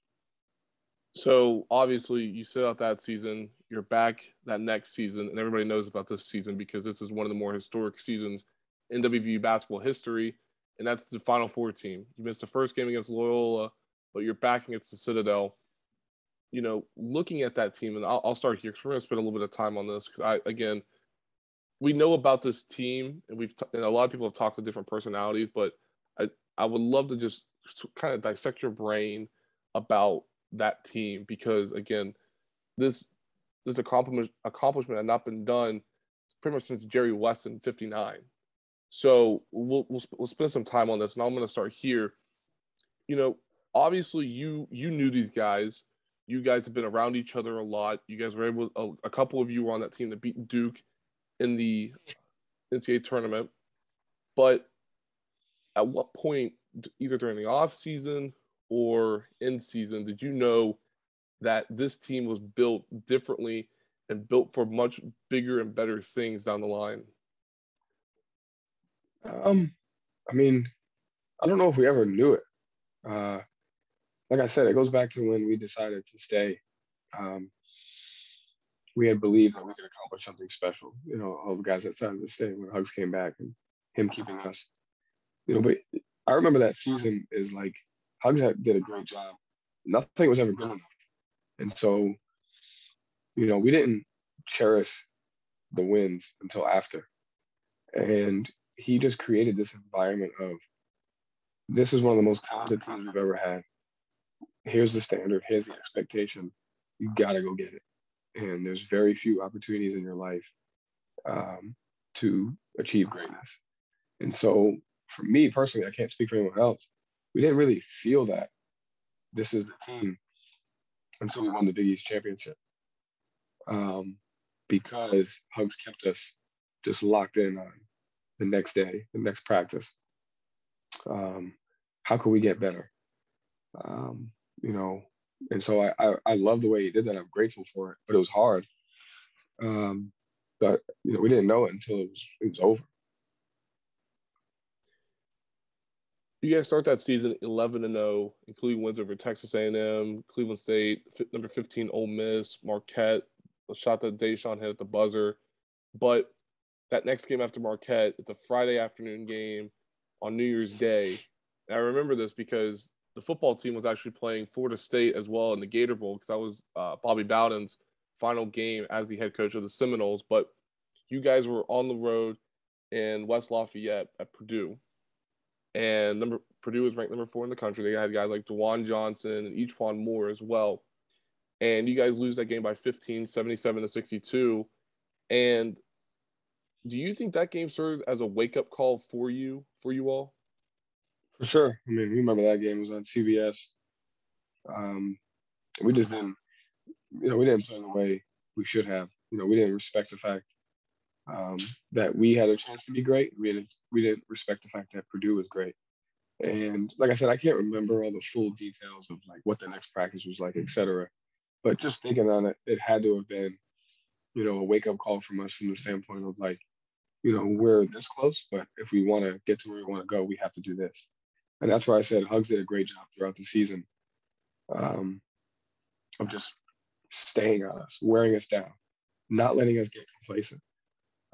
Speaker 1: So obviously you sit out that season, you're back that next season, and everybody knows about this season because this is one of the more historic seasons in WVU basketball history, and that's the Final Four team. You missed the first game against Loyola, but you're back against the Citadel. Looking at that team, and I'll start here because we're going to spend a little bit of time on this because we know about this team, and and a lot of people have talked to different personalities, but I would love to just kind of dissect your brain about that team because again, this accomplishment had not been done pretty much since Jerry West in '59. So we'll spend some time on this, and I'm going to start here. Obviously you knew these guys. You guys have been around each other a lot. You guys were able. A couple of you were on that team that beat Duke in the NCAA tournament. But at what point, either during the off season or in season, did you know that this team was built differently and built for much bigger and better things down the line?
Speaker 2: I mean, I don't know if we ever knew it. like I said, it goes back to when we decided to stay. Um, we had believed that we could accomplish something special. All the guys that decided to stay when Hugs came back and him keeping us. But I remember that season is like Hugs did a great job. Nothing was ever good enough, and so we didn't cherish the wins until after. And he just created this environment of this is one of the most talented teams we've ever had. Here's the standard. Here's the expectation. You got to go get it. And there's very few opportunities in your life to achieve greatness. And so for me personally, I can't speak for anyone else. We didn't really feel that this is the team until we won the Big East championship. Because Hugs kept us just locked in on the next day, the next practice. How could we get better? And so I love the way he did that. I'm grateful for it, but it was hard. But we didn't know it until it was over.
Speaker 1: You guys start that season 11-0, including wins over Texas A&M, Cleveland State, number 15 Ole Miss, Marquette, a shot that Deshaun hit at the buzzer. But that next game after Marquette, it's a Friday afternoon game on New Year's Day. And I remember this because the football team was actually playing Florida State as well in the Gator Bowl, because that was Bobby Bowden's final game as the head coach of the Seminoles. But you guys were on the road in West Lafayette at Purdue. And Purdue was ranked number 4 in the country. They had guys like DeJuan Johnson and Eachwan Moore as well. And you guys lose that game by 15, 77-62. And do you think that game served as a wake-up call for you all?
Speaker 2: For sure. I mean, we remember that game was on CBS. We just didn't, we didn't play the way we should have. We didn't respect the fact that we had a chance to be great. We didn't respect the fact that Purdue was great. And like I said, I can't remember all the full details of like what the next practice was like, et cetera. But just thinking on it, it had to have been, a wake-up call from us from the standpoint of like, we're this close, but if we want to get to where we want to go, we have to do this. And that's why I said Hugs did a great job throughout the season of just staying on us, wearing us down, not letting us get complacent,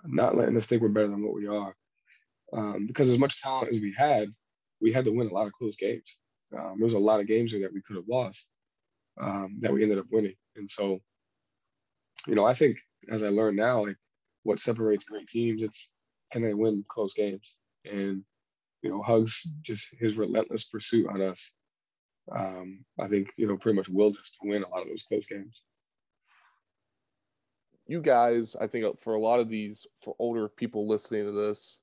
Speaker 2: not letting us think we're better than what we are. Because as much talent as we had to win a lot of close games. There was a lot of games there that we could have lost that we ended up winning. And so, I think as I learn now, like what separates great teams, it's can they win close games? And, Hugs, just his relentless pursuit on us, I think, pretty much willed us to win a lot of those close games.
Speaker 1: You guys, I think for a lot of these, for older people listening to this,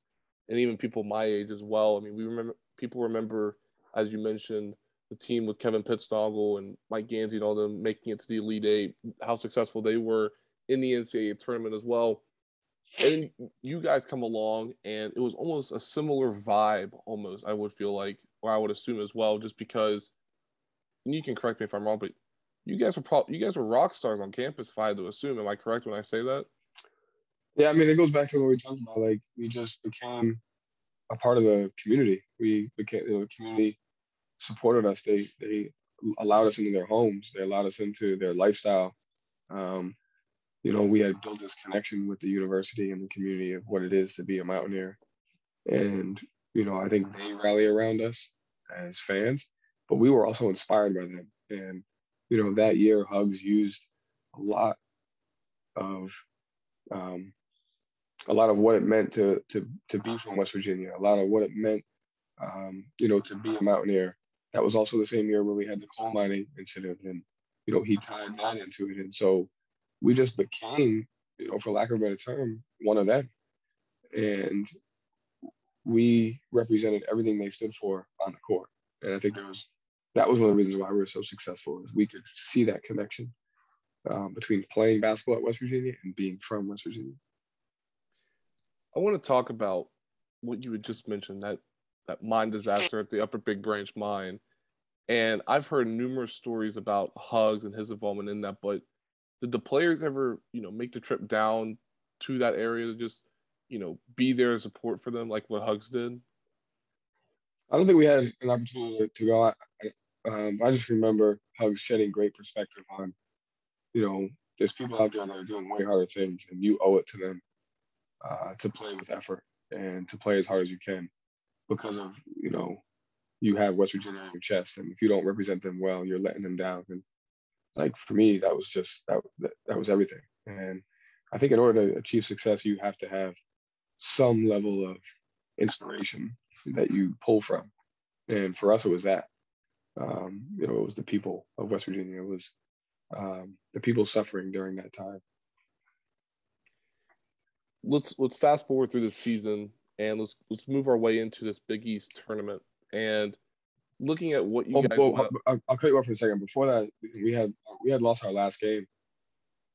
Speaker 1: and even people my age as well, I mean, people remember, as you mentioned, the team with Kevin Pittsnogle and Mike Gansey and all them making it to the Elite Eight, how successful they were in the NCAA tournament as well. And then you guys come along, and it was almost a similar vibe, almost, I would feel like, or I would assume as well, just because, and you can correct me if I'm wrong, but you guys were rock stars on campus, if I had to assume. Am I correct when I say that?
Speaker 2: Yeah, I mean, it goes back to what we talked about. Like, we just became a part of the community. We became, the community supported us. They allowed us into their homes. They allowed us into their lifestyle. We had built this connection with the university and the community of what it is to be a Mountaineer. And, I think they rally around us as fans, but we were also inspired by them. And, that year Hugs used a lot of what it meant to be from West Virginia, a lot of what it meant, to be a Mountaineer. That was also the same year where we had the coal mining incident, and he tied that into it, and so we just became, for lack of a better term, one of them, and we represented everything they stood for on the court. And I think that was one of the reasons why we were so successful, is we could see that connection between playing basketball at West Virginia and being from West Virginia.
Speaker 1: I want to talk about what you had just mentioned, that mine disaster at the Upper Big Branch mine. And I've heard numerous stories about Hugs and his involvement in that, but did the players ever, make the trip down to that area to just, be there as support for them like what Hugs did?
Speaker 2: I don't think we had an opportunity to go. I just remember Hugs shedding great perspective on, there's people out there that are doing way harder things, and you owe it to them to play with effort and to play as hard as you can because of, you have West Virginia on your chest, and if you don't represent them well, you're letting them down. And like for me, that was just that was everything. And I think in order to achieve success, you have to have some level of inspiration that you pull from. And for us, it was that. It was the people of West Virginia. It was the people suffering during that time.
Speaker 1: Let's fast forward through this season and let's move our way into this Big East tournament and looking at what you guys.
Speaker 2: I'll cut you off for a second. Before that, we had lost our last game.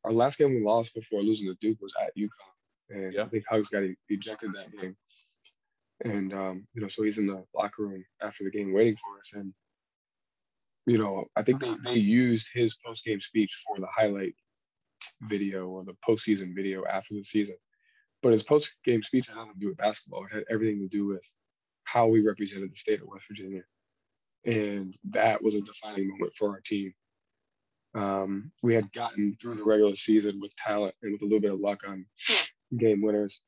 Speaker 2: Our last game we lost before losing to Duke was at UConn, and yeah. I think Hugs got ejected that game. And so he's in the locker room after the game waiting for us. And I think they used his post game speech for the highlight video or the postseason video after the season. But his post game speech had nothing to do with basketball. It had everything to do with how we represented the state of West Virginia. And that was a defining moment for our team. We had gotten through the regular season with talent and with a little bit of luck on game winners,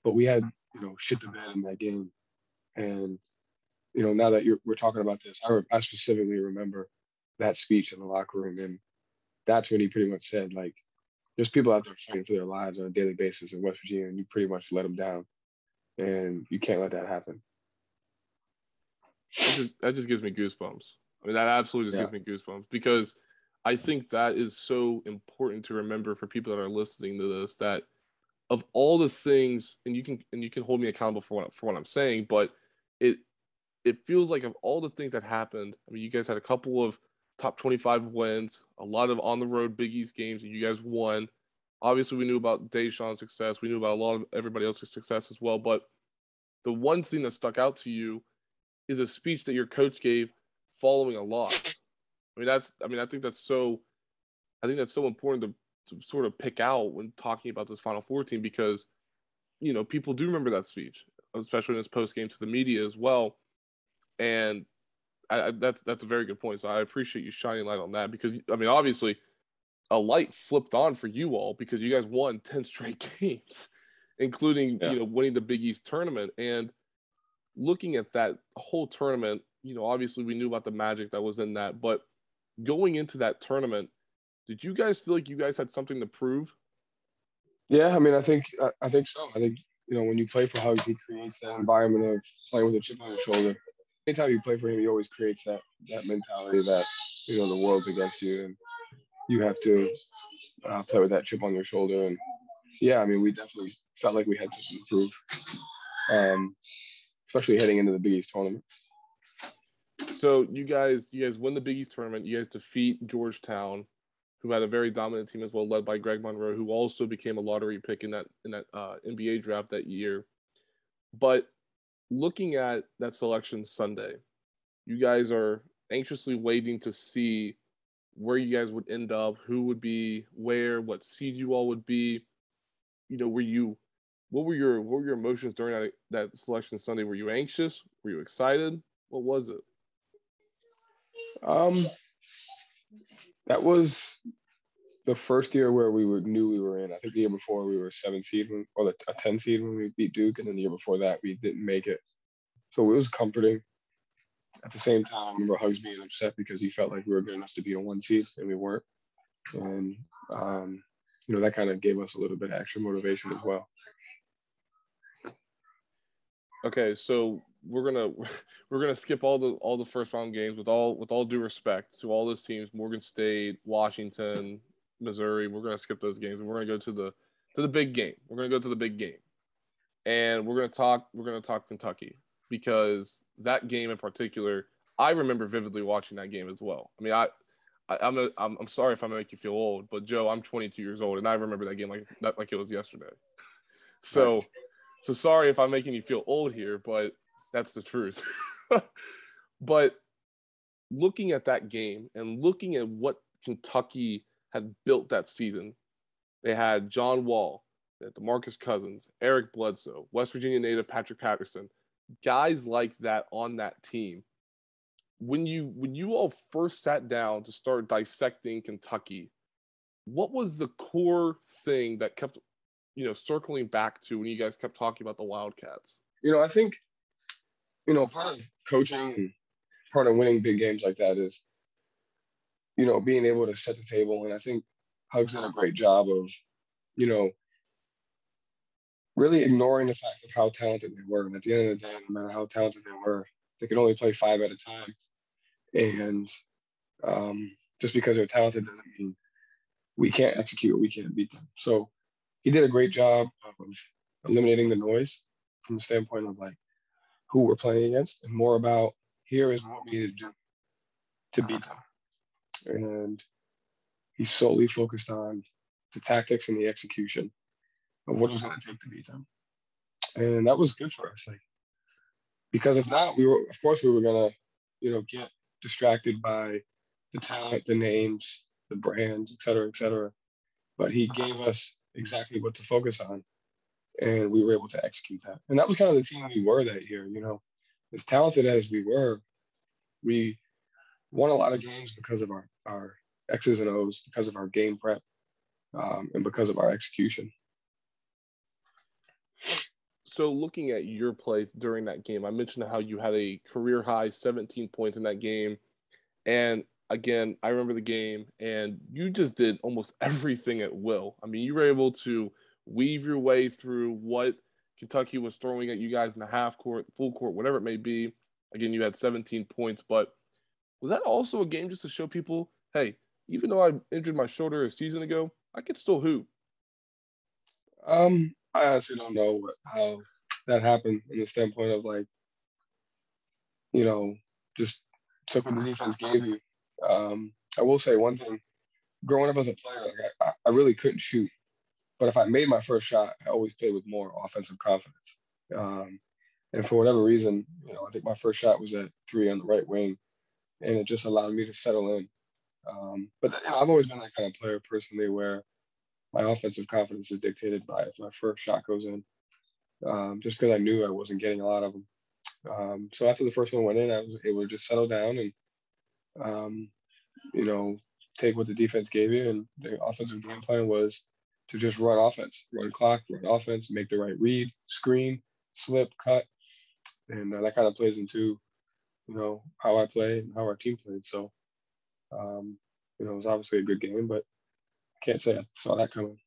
Speaker 2: but we had, shit the bed in that game. And, now that we're talking about this, I specifically remember that speech in the locker room. And that's when he pretty much said, like, there's people out there fighting for their lives on a daily basis in West Virginia, and you pretty much let them down. And you can't let that happen.
Speaker 1: That just gives me goosebumps. I mean, that absolutely just gives me goosebumps because I think that is so important to remember for people that are listening to this, that of all the things, and you can hold me accountable for what I'm saying, but it feels like of all the things that happened, I mean, you guys had a couple of top 25 wins, a lot of on the road Big East games that you guys won. Obviously, we knew about Deshaun's success. We knew about a lot of everybody else's success as well. But the one thing that stuck out to you is a speech that your coach gave following a loss. I think that's so important to sort of pick out when talking about this Final Four team because, people do remember that speech, especially in his post game to the media as well. And that's a very good point. So I appreciate you shining light on that because, obviously a light flipped on for you all because you guys won 10 straight games, including, winning the Big East tournament. And looking at that whole tournament, obviously we knew about the magic that was in that, but going into that tournament, did you guys feel like you guys had something to prove?
Speaker 2: Yeah, I think so. I think, when you play for Hugs, he creates that environment of playing with a chip on your shoulder. Anytime you play for him, he always creates that mentality that, the world's against you and you have to play with that chip on your shoulder. And yeah, we definitely felt like we had something to prove, especially heading into the Big East tournament.
Speaker 1: So you guys win the Big East tournament. You guys defeat Georgetown, who had a very dominant team as well, led by Greg Monroe, who also became a lottery pick in that NBA draft that year. But looking at that selection Sunday, you guys are anxiously waiting to see where you guys would end up, who would be where, what seed you all would be. What were your emotions during that selection Sunday? Were you anxious? Were you excited? What was it?
Speaker 2: That was the first year where we knew we were in. I think the year before we were a 7 seed or a 10 seed when we beat Duke, and then the year before that we didn't make it. So it was comforting. At the same time, I remember Hugs being upset because he felt like we were good enough to be a 1 seed and we weren't. And that kind of gave us a little bit of extra motivation as well.
Speaker 1: Okay, so we're gonna skip all the first round games with all due respect to all those teams, Morgan State, Washington, Missouri. We're gonna skip those games and we're gonna go to the big game. We're gonna go to the big game, and we're gonna talk Kentucky because that game in particular, I remember vividly watching that game as well. I'm sorry if I make you feel old, but Joe, I'm 22 years old and I remember that game like it was yesterday. So. Nice. So sorry if I'm making you feel old here, but that's the truth. But looking at that game and looking at what Kentucky had built that season, they had John Wall, they had DeMarcus Cousins, Eric Bledsoe, West Virginia native Patrick Patterson, guys like that on that team. when you all first sat down to start dissecting Kentucky, what was the core thing that kept, circling back to when you guys kept talking about the Wildcats?
Speaker 2: I think, part of coaching and part of winning big games like that is, being able to set the table. And I think Hugs did a great job of, you know, really ignoring the fact of how talented they were. And at the end of the day, no matter how talented they were, they could only play five at a time. And just because they're talented doesn't mean we can't execute, we can't beat them. So he did a great job of eliminating the noise from the standpoint of like who we're playing against and more about here is what we need to do to beat them. And he solely focused on the tactics and the execution of what it was going to take to beat them. And that was good for us. Like, because if not, we were going to, get distracted by the talent, the names, the brands, et cetera, et cetera. But he gave us exactly what to focus on, and we were able to execute that. And that was kind of the team we were that year. As talented as we were, we won a lot of games because of our X's and O's, because of our game prep, and because of our execution.
Speaker 1: So looking at your play during that game, I mentioned how you had a career high 17 points in that game. And again, I remember the game and you just did almost everything at will. I mean, you were able to weave your way through what Kentucky was throwing at you guys in the half court, full court, whatever it may be. Again, you had 17 points, but was that also a game just to show people, hey, even though I injured my shoulder a season ago, I could still hoop?
Speaker 2: I honestly don't know how that happened in the standpoint of like, just took what the defense gave you. I will say one thing: growing up as a player, like I really couldn't shoot, but if I made my first shot, I always played with more offensive confidence. And for whatever reason, I think my first shot was at three on the right wing, and it just allowed me to settle in. But I've always been that kind of player personally, where my offensive confidence is dictated by if my first shot goes in. Just because I knew I wasn't getting a lot of them. So after the first one went in, I was able to just settle down and, um, take what the defense gave you. And the offensive game plan was to just run offense, run clock, run offense, make the right read, screen, slip, cut. And that kind of plays into, how I play and how our team played. So, it was obviously a good game, but I can't say I saw that coming.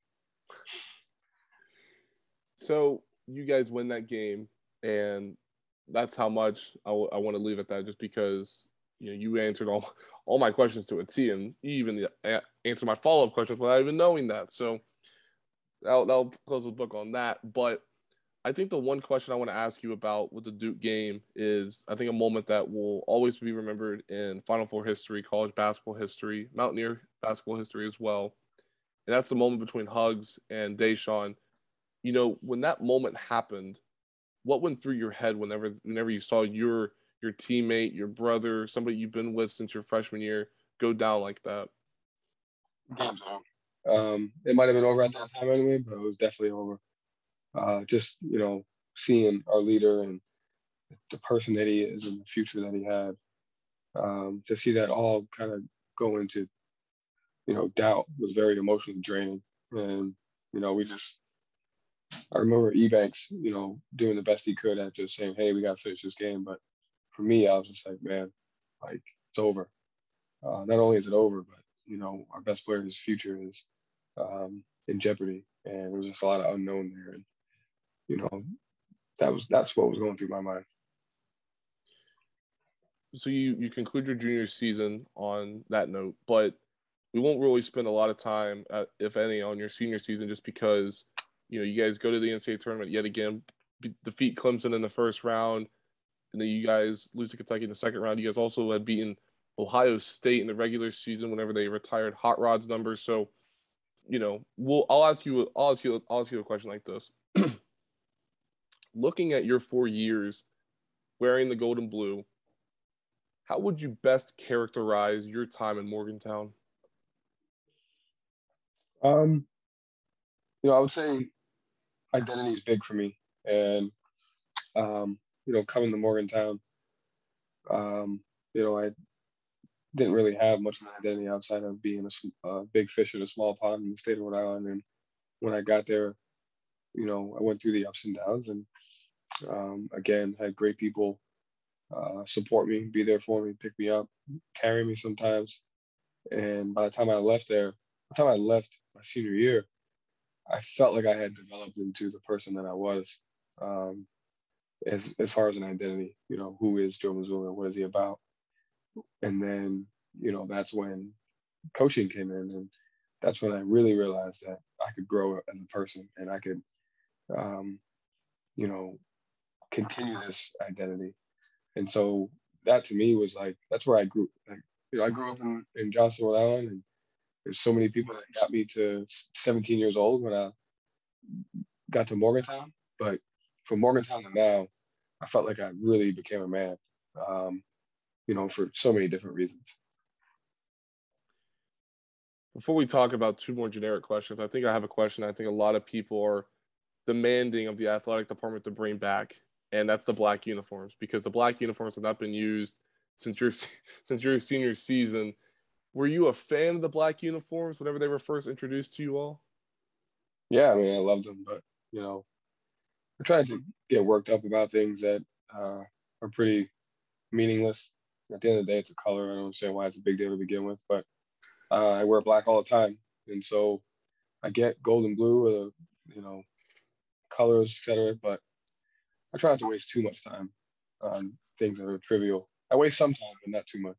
Speaker 1: So you guys win that game, and that's how much I want to leave at that, just because you answered all my questions to a T, and you even answered my follow-up questions without even knowing that. So that'll close the book on that. But I think the one question I want to ask you about with the Duke game is, I think, a moment that will always be remembered in Final Four history, college basketball history, Mountaineer basketball history as well. And that's the moment between Hugs and Deshaun. When that moment happened, what went through your head whenever you saw your teammate, your brother, somebody you've been with since your freshman year go down like that?
Speaker 2: Game's over. It might have been over at that time anyway, but it was definitely over. Just seeing our leader and the person that he is and the future that he had, to see that all kind of go into doubt was very emotionally draining. And I remember Ebanks, doing the best he could at just saying, "Hey, we got to finish this game." But for me, I was just like, "Man, like it's over." Not only is it over, but our best player's future is in jeopardy, and there was just a lot of unknown there. And that's what was going through my mind.
Speaker 1: So you conclude your junior season on that note, but we won't really spend a lot of time, if any, on your senior season, just because you guys go to the NCAA tournament yet again, defeat Clemson in the first round, and then you guys lose to Kentucky in the second round. You guys also had beaten Ohio State in the regular season whenever they retired Hot Rod's numbers. So, I'll ask you a question like this. Looking at your 4 years wearing the gold and blue, how would you best characterize your time in Morgantown?
Speaker 2: I would say identity is big for me, and coming to Morgantown, I didn't really have much of an identity outside of being a big fish in a small pond in the state of Rhode Island. And when I got there, I went through the ups and downs, and again, had great people support me, be there for me, pick me up, carry me sometimes. And by the time I left my senior year, I felt like I had developed into the person that I was, as far as an identity. Who is Joe Mazzulla? What is he about? And then, that's when coaching came in, and that's when I really realized that I could grow as a person, and I could, um, you know, continue this identity. And so that to me was like, that's where I grew. Like, I grew up in Johnston, Rhode Island, and there's so many people that got me to 17 years old when I got to Morgantown. But from Morgantown to now, I felt like I really became a man, um, for so many different reasons.
Speaker 1: Before we talk about two more generic questions, I think I have a question I think a lot of people are demanding of the athletic department to bring back, and that's the black uniforms, because the black uniforms have not been used since your senior season. Were you a fan of the black uniforms whenever they were first introduced to you all?
Speaker 2: Yeah, I mean, I loved them, but I tried to get worked up about things that are pretty meaningless. At the end of the day, it's a color. I don't understand why it's a big deal to begin with, but I wear black all the time, and so I get gold and blue, colors, etc. But I try not to waste too much time on things that are trivial. I waste some time, but not too much.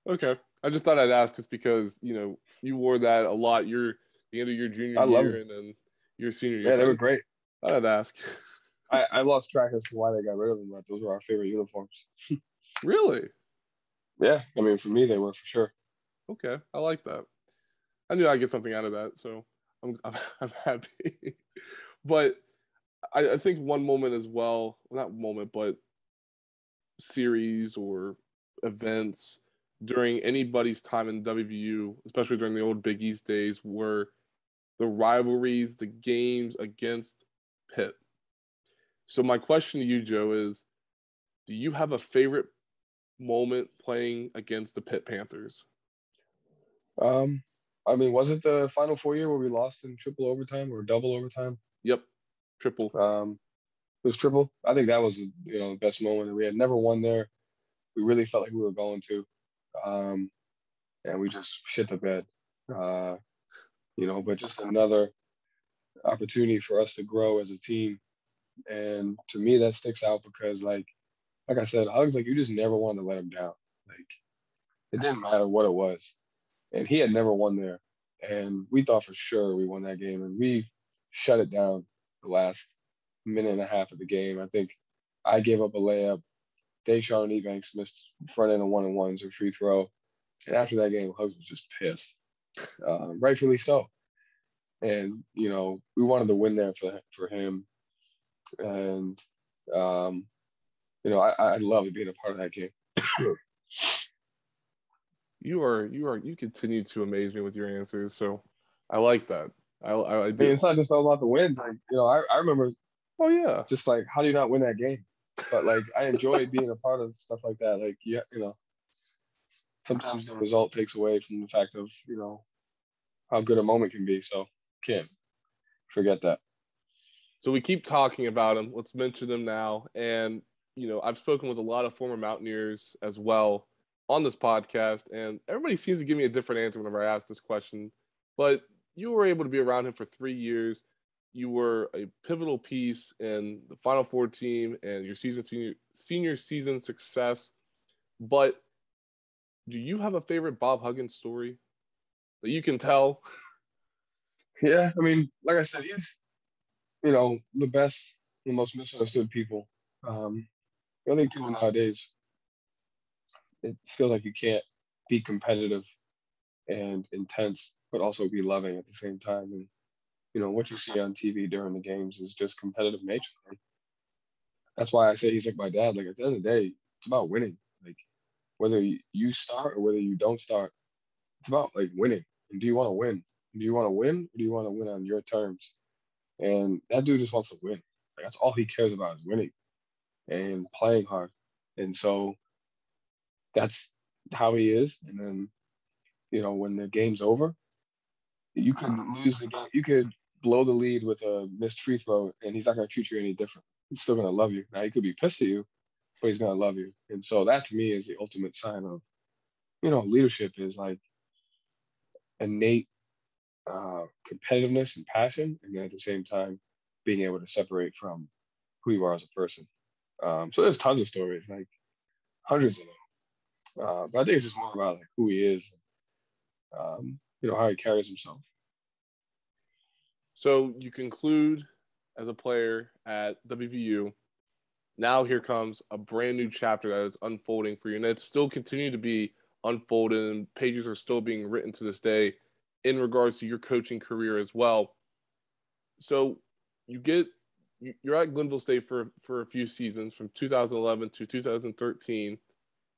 Speaker 1: Okay. I just thought I'd ask just because, you wore that a lot the end of your junior
Speaker 2: I love
Speaker 1: year
Speaker 2: them.
Speaker 1: and then your senior year.
Speaker 2: Yeah,
Speaker 1: So
Speaker 2: they were great.
Speaker 1: I thought I'd ask.
Speaker 2: I lost track as to why they got rid of them, but those were our favorite uniforms.
Speaker 1: Really?
Speaker 2: Yeah, I mean, for me, they were for sure.
Speaker 1: Okay. I like that. I knew I'd get something out of that, so I'm happy. But I think one moment as well, not moment, but series or events during anybody's time in WVU, especially during the old Big East days, were the rivalries, the games against Pitt. So my question to you, Joe, is do you have a favorite moment playing against the Pitt Panthers?
Speaker 2: I mean, was it the Final Four year where we lost in triple overtime or double overtime?
Speaker 1: Yep. Triple.
Speaker 2: It was triple. I think that was the best moment. We had never won there. We really felt like we were going to, um, and we just shit the bed. Uh, but just another opportunity for us to grow as a team. And to me, that sticks out because, like I said, Hugs, like, you just never wanted to let him down. Like, it didn't matter what it was, and he had never won there. And we thought for sure we won that game, and we shut it down the last minute and a half of the game. I think I gave up a layup. Deshaun and Ebanks missed front end of 1-on-1s or free throw. And after that game, Hugs was just pissed, rightfully so. And we wanted to win there for him. And I loved being a part of that game.
Speaker 1: You continue to amaze me with your answers, so I like that. I
Speaker 2: I mean,
Speaker 1: do.
Speaker 2: it's not just all about the wins. Like, I remember
Speaker 1: Oh yeah.
Speaker 2: just like, how do you not win that game? But like, I enjoy being a part of stuff like that. Like, yeah, sometimes the result takes away from the fact of, how good a moment can be. So can't forget that.
Speaker 1: So we keep talking about him. Let's mention him now. And I've spoken with a lot of former Mountaineers as well on this podcast, and everybody seems to give me a different answer whenever I ask this question. But you were able to be around him for 3 years. You were a pivotal piece in the Final Four team and your senior season success. But do you have a favorite Bob Huggins story that you can tell?
Speaker 2: Yeah, I mean, like I said, he's the best, the most misunderstood people. I think people nowadays, it feels like you can't be competitive and intense, but also be loving at the same time. And what you see on TV during the games is just competitive nature. And that's why I say he's like my dad. Like, at the end of the day, it's about winning. Like, whether you start or whether you don't start, it's about like winning. And do you want to win? Do you want to win, or do you want to win on your terms? And that dude just wants to win. Like, that's all he cares about is winning and playing hard. And so that's how he is. And then, when the game's over, you could lose the game. You could blow the lead with a missed free throw, and he's not going to treat you any different. He's still going to love you. Now, he could be pissed at you, but he's going to love you. And so that to me is the ultimate sign of, leadership is like innate competitiveness and passion, and then at the same time being able to separate from who you are as a person. So there's tons of stories, like hundreds of them. But I think it's just more about like who he is, how he carries himself.
Speaker 1: So you conclude as a player at WVU. Now here comes a brand new chapter that is unfolding for you, and it's still continuing to be unfolded, and pages are still being written to this day in regards to your coaching career as well. So you're at Glenville State for a few seasons from 2011 to 2013.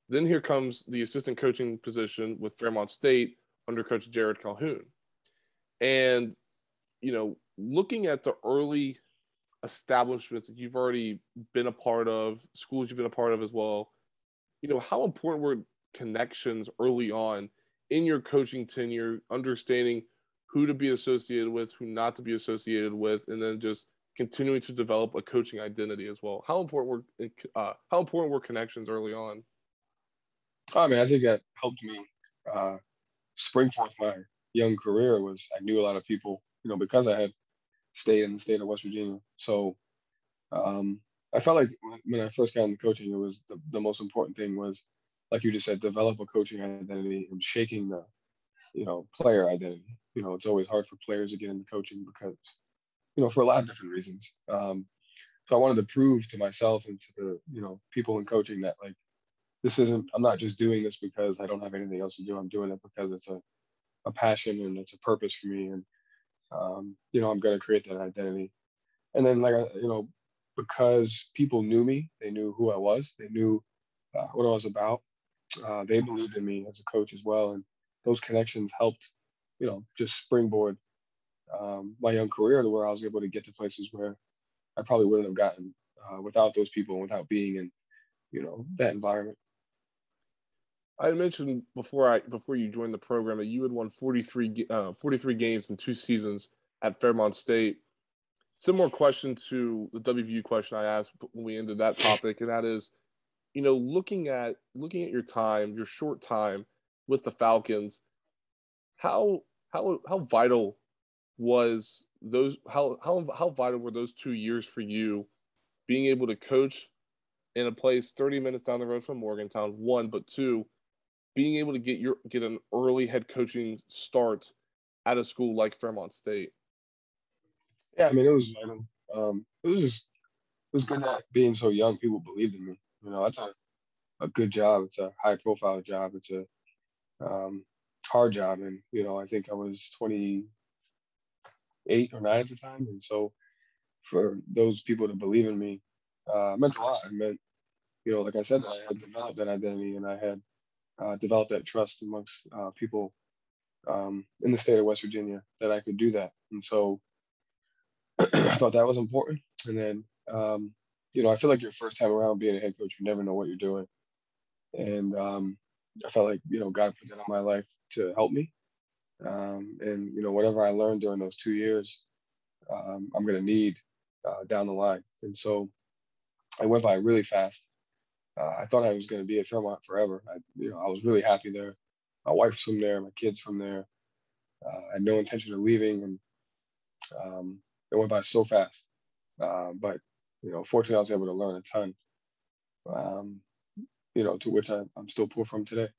Speaker 1: Then here comes the assistant coaching position with Fairmont State under Coach Jared Calhoun. And, looking at the early establishments that you've already been a part of, schools you've been a part of as well, how important were connections early on in your coaching tenure, understanding who to be associated with, who not to be associated with, and then just continuing to develop a coaching identity as well? How important were connections early on?
Speaker 2: I mean, I think that helped me spring forth my young career. Was I knew a lot of people, because I had stayed in the state of West Virginia. So I felt like when I first got into coaching, it was the most important thing was, like you just said, develop a coaching identity and shaking the, player identity. It's always hard for players to get into coaching because, for a lot of different reasons. So I wanted to prove to myself and to the, people in coaching that like, I'm not just doing this because I don't have anything else to do. I'm doing it because it's a passion and it's a purpose for me. And, I'm going to create that identity. And then because people knew me, they knew who I was, they knew what I was about. They believed in me as a coach as well. And those connections helped, just springboard my young career to where I was able to get to places where I probably wouldn't have gotten without those people and without being in, that environment.
Speaker 1: I mentioned before you joined the program that you had won 43 games in 2 seasons at Fairmont State. Similar question to the WVU question I asked when we ended that topic, and that is, looking at your short time with the Falcons, how vital was those how vital were those 2 years for you, being able to coach in a place 30 minutes down the road from Morgantown, one, but two, being able to get an early head coaching start at a school like Fairmont State?
Speaker 2: Yeah, I mean, it was vital. It was good that being so young, people believed in me. That's a good job. It's a high profile job. It's a hard job. And, I think I was 28 or 9 at the time. And so for those people to believe in me meant a lot. It meant, like I said, that I had developed that identity and I had developed that trust amongst people in the state of West Virginia that I could do that. And so I thought that was important. And then, I feel like your first time around being a head coach, you never know what you're doing. And I felt like, God put that in my life to help me. And, whatever I learned during those 2 years, I'm going to need down the line. And so I went by really fast. I thought I was going to be at Fairmont forever. I was really happy there. My wife's from there, my kids from there. I had no intention of leaving, and it went by so fast. But fortunately, I was able to learn a ton. To which I'm still poor from today.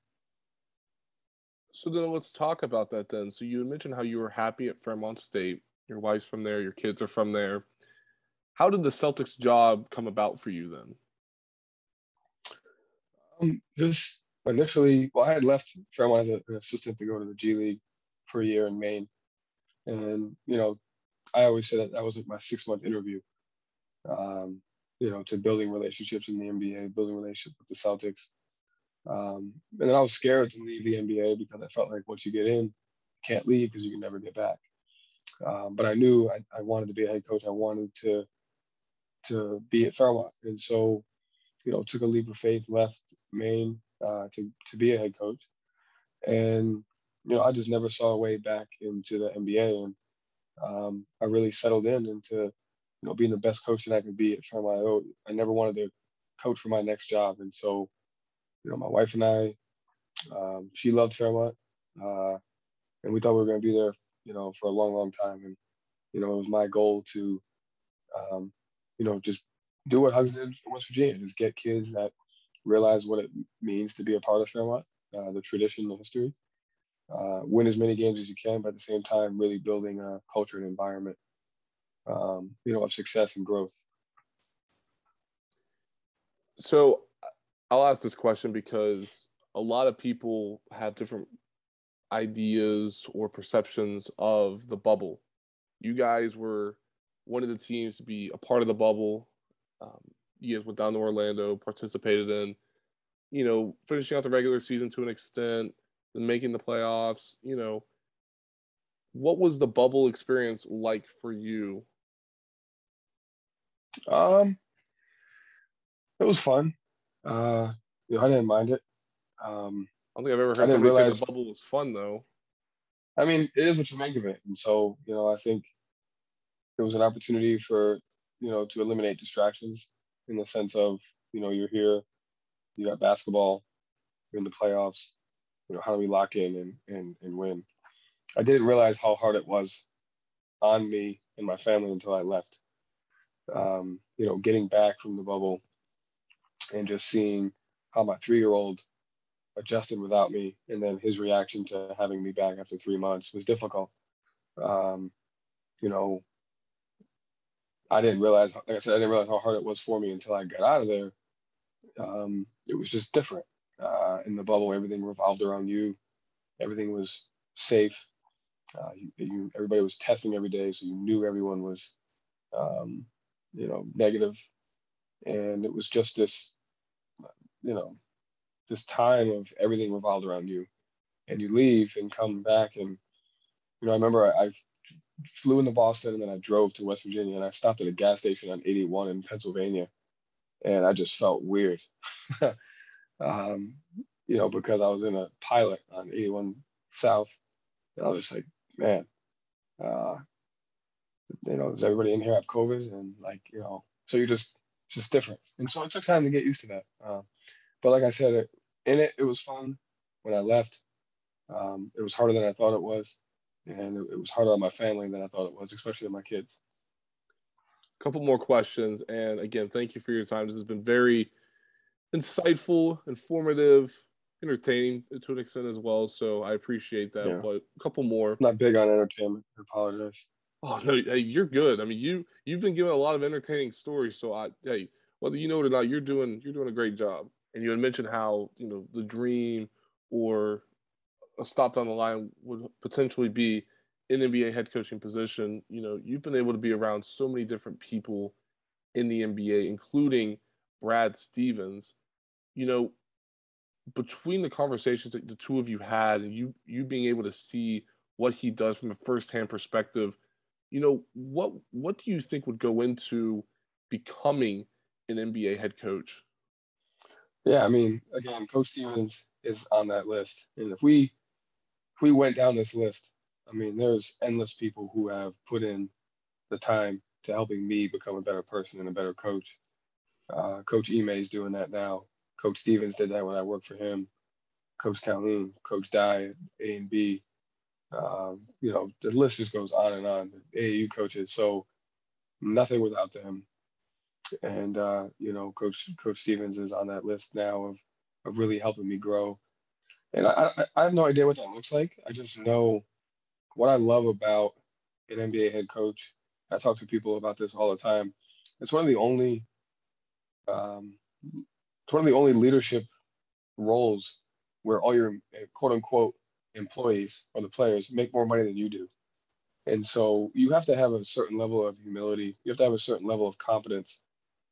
Speaker 1: So then let's talk about that then. So you mentioned how you were happy at Fairmont State. Your wife's from there. Your kids are from there. How did the Celtics job come about for you then?
Speaker 2: Just initially, well, I had left Fairmont as an assistant to go to the G League for a year in Maine. And, I always said that was like my 6-month interview, to building relationships in the NBA, building relationships with the Celtics. And then I was scared to leave the NBA because I felt like once you get in, you can't leave because you can never get back. But I knew I wanted to be a head coach. I wanted to be at Fairmont. And so, took a leap of faith, left Maine, to be a head coach. And, I just never saw a way back into the NBA. And I really settled into, being the best coach that I could be at Fairmont. I never wanted to coach for my next job. And so, my wife and I, she loved Fairmont. And we thought we were going to be there, for a long, long time. And, it was my goal to, just do what Hugs did for West Virginia, just get kids that realize what it means to be a part of Fairmont, the tradition, the history, win as many games as you can, but at the same time, really building a culture and environment, of success and growth.
Speaker 1: So I'll ask this question because a lot of people have different ideas or perceptions of the bubble. You guys were one of the teams to be a part of the bubble. You guys went down to Orlando, participated in, finishing out the regular season to an extent, then making the playoffs. What was the bubble experience like for you?
Speaker 2: It was fun. I didn't mind it.
Speaker 1: I don't think I've ever heard somebody say the bubble was fun, though.
Speaker 2: I mean, it is what you make of it. And so, I think it was an opportunity for, to eliminate distractions in the sense of, you're here, you got basketball, you're in the playoffs, how do we lock in and win? I didn't realize how hard it was on me and my family until I left. Getting back from the bubble and just seeing how my 3-year-old adjusted without me, and then his reaction to having me back after 3 months was difficult. I didn't realize, like I said, I didn't realize how hard it was for me until I got out of there. It was just different. In the bubble, everything revolved around you. Everything was safe. Everybody was testing every day, so you knew everyone was, negative. And it was just this, this time of everything revolved around you. And you leave and come back, and I remember I flew into Boston and then I drove to West Virginia, and I stopped at a gas station on 81 in Pennsylvania, and I just felt weird. Because I was in a pilot on 81 South. And I was just like, man, does everybody in here have COVID? And so it's just different. And so it took time to get used to that. But like I said, it was fun. When I left, it was harder than I thought it was. And it was harder on my family than I thought it was, especially on my kids.
Speaker 1: A couple more questions. And again, thank you for your time. This has been very insightful, informative, entertaining to an extent as well. So I appreciate that. Yeah. But a couple more.
Speaker 2: I'm not big on entertainment. I apologize.
Speaker 1: Oh no, hey, you're good. I mean, you've been given a lot of entertaining stories. So whether you know it or not, you're doing a great job. And you had mentioned how the dream or a stop down the line would potentially be an NBA head coaching position. You've been able to be around so many different people in the NBA, including Brad Stevens. Between the conversations that the two of you had and you being able to see what he does from a firsthand perspective, what do you think would go into becoming an NBA head coach?
Speaker 2: Yeah, I mean, again, Coach Stevens is on that list. And if we went down this list, I mean, there's endless people who have put in the time to helping me become a better person and a better coach. Coach Ime is doing that now. Coach Stevens did that when I worked for him. Coach Calhoun, Coach Dye, A and B. The list just goes on and on. AAU coaches, so nothing without them. And Coach Stevens is on that list now of really helping me grow. And I have no idea what that looks like. I just know what I love about an NBA head coach. I talk to people about this all the time. It's one of the only leadership roles where all your quote unquote employees or the players make more money than you do. And so you have to have a certain level of humility. You have to have a certain level of confidence.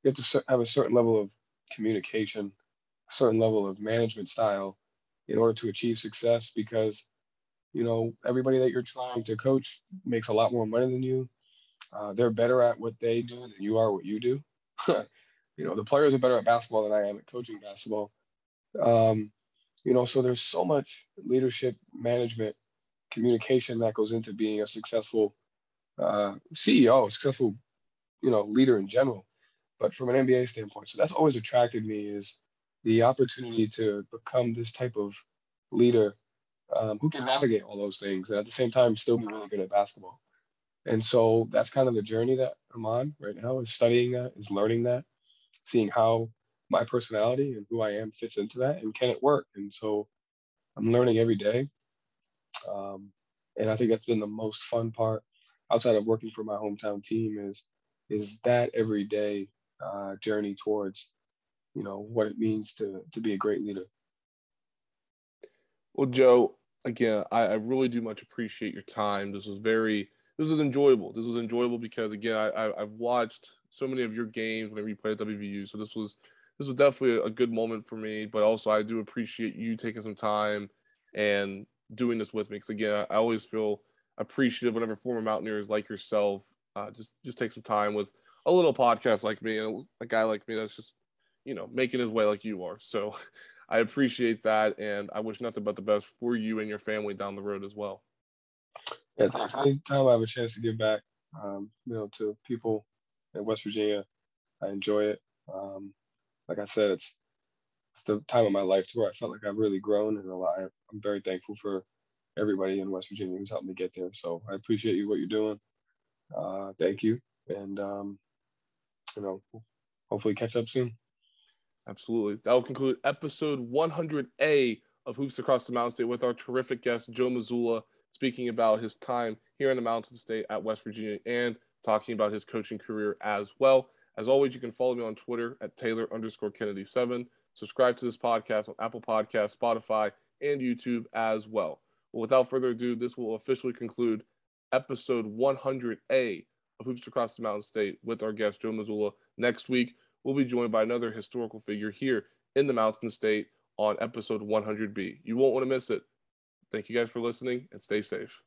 Speaker 2: You have to have a certain level of communication, a certain level of management style in order to achieve success, because, everybody that you're trying to coach makes a lot more money than you. They're better at what they do than you are what you do. The players are better at basketball than I am at coaching basketball. So there's so much leadership, management, communication that goes into being a successful CEO, successful, leader in general. But from an NBA standpoint, so that's always attracted me is the opportunity to become this type of leader who can navigate all those things and at the same time still be really good at basketball. And so that's kind of the journey that I'm on right now is studying that, is learning that, seeing how my personality and who I am fits into that and can it work. And so I'm learning every day. Um, and I think that's been the most fun part outside of working for my hometown team is that everyday journey towards, what it means to be a great leader.
Speaker 1: Well, Joe, again, I really do much appreciate your time. This was enjoyable. This was enjoyable because again, I've watched so many of your games whenever you play at WVU. So this was definitely a good moment for me. But also, I do appreciate you taking some time and doing this with me. Because again, I always feel appreciative whenever former Mountaineers like yourself just take some time with a little podcast like me and a guy like me that's just making his way like you are. So I appreciate that, and I wish nothing but the best for you and your family down the road as well.
Speaker 2: Yeah, thanks. Anytime I have a chance to give back, to people in West Virginia, I enjoy it. Like I said, it's the time of my life to where I felt like I've really grown and a lot. I'm very thankful for everybody in West Virginia who's helped me get there. So I appreciate you what you're doing. Thank you, and you know, hopefully catch up soon.
Speaker 1: Absolutely. That will conclude episode 100A of Hoops Across the Mountain State with our terrific guest, Joe Mazzulla, speaking about his time here in the Mountain State at West Virginia and talking about his coaching career as well. As always, you can follow me on Twitter at Taylor_Kennedy7. Subscribe to this podcast on Apple Podcasts, Spotify, and YouTube as well. Well, without further ado, this will officially conclude episode 100A of Hoops Across the Mountain State with our guest, Joe Mazzulla. Next week, we'll be joined by another historical figure here in the Mountain State on episode 100B. You won't want to miss it. Thank you guys for listening and stay safe.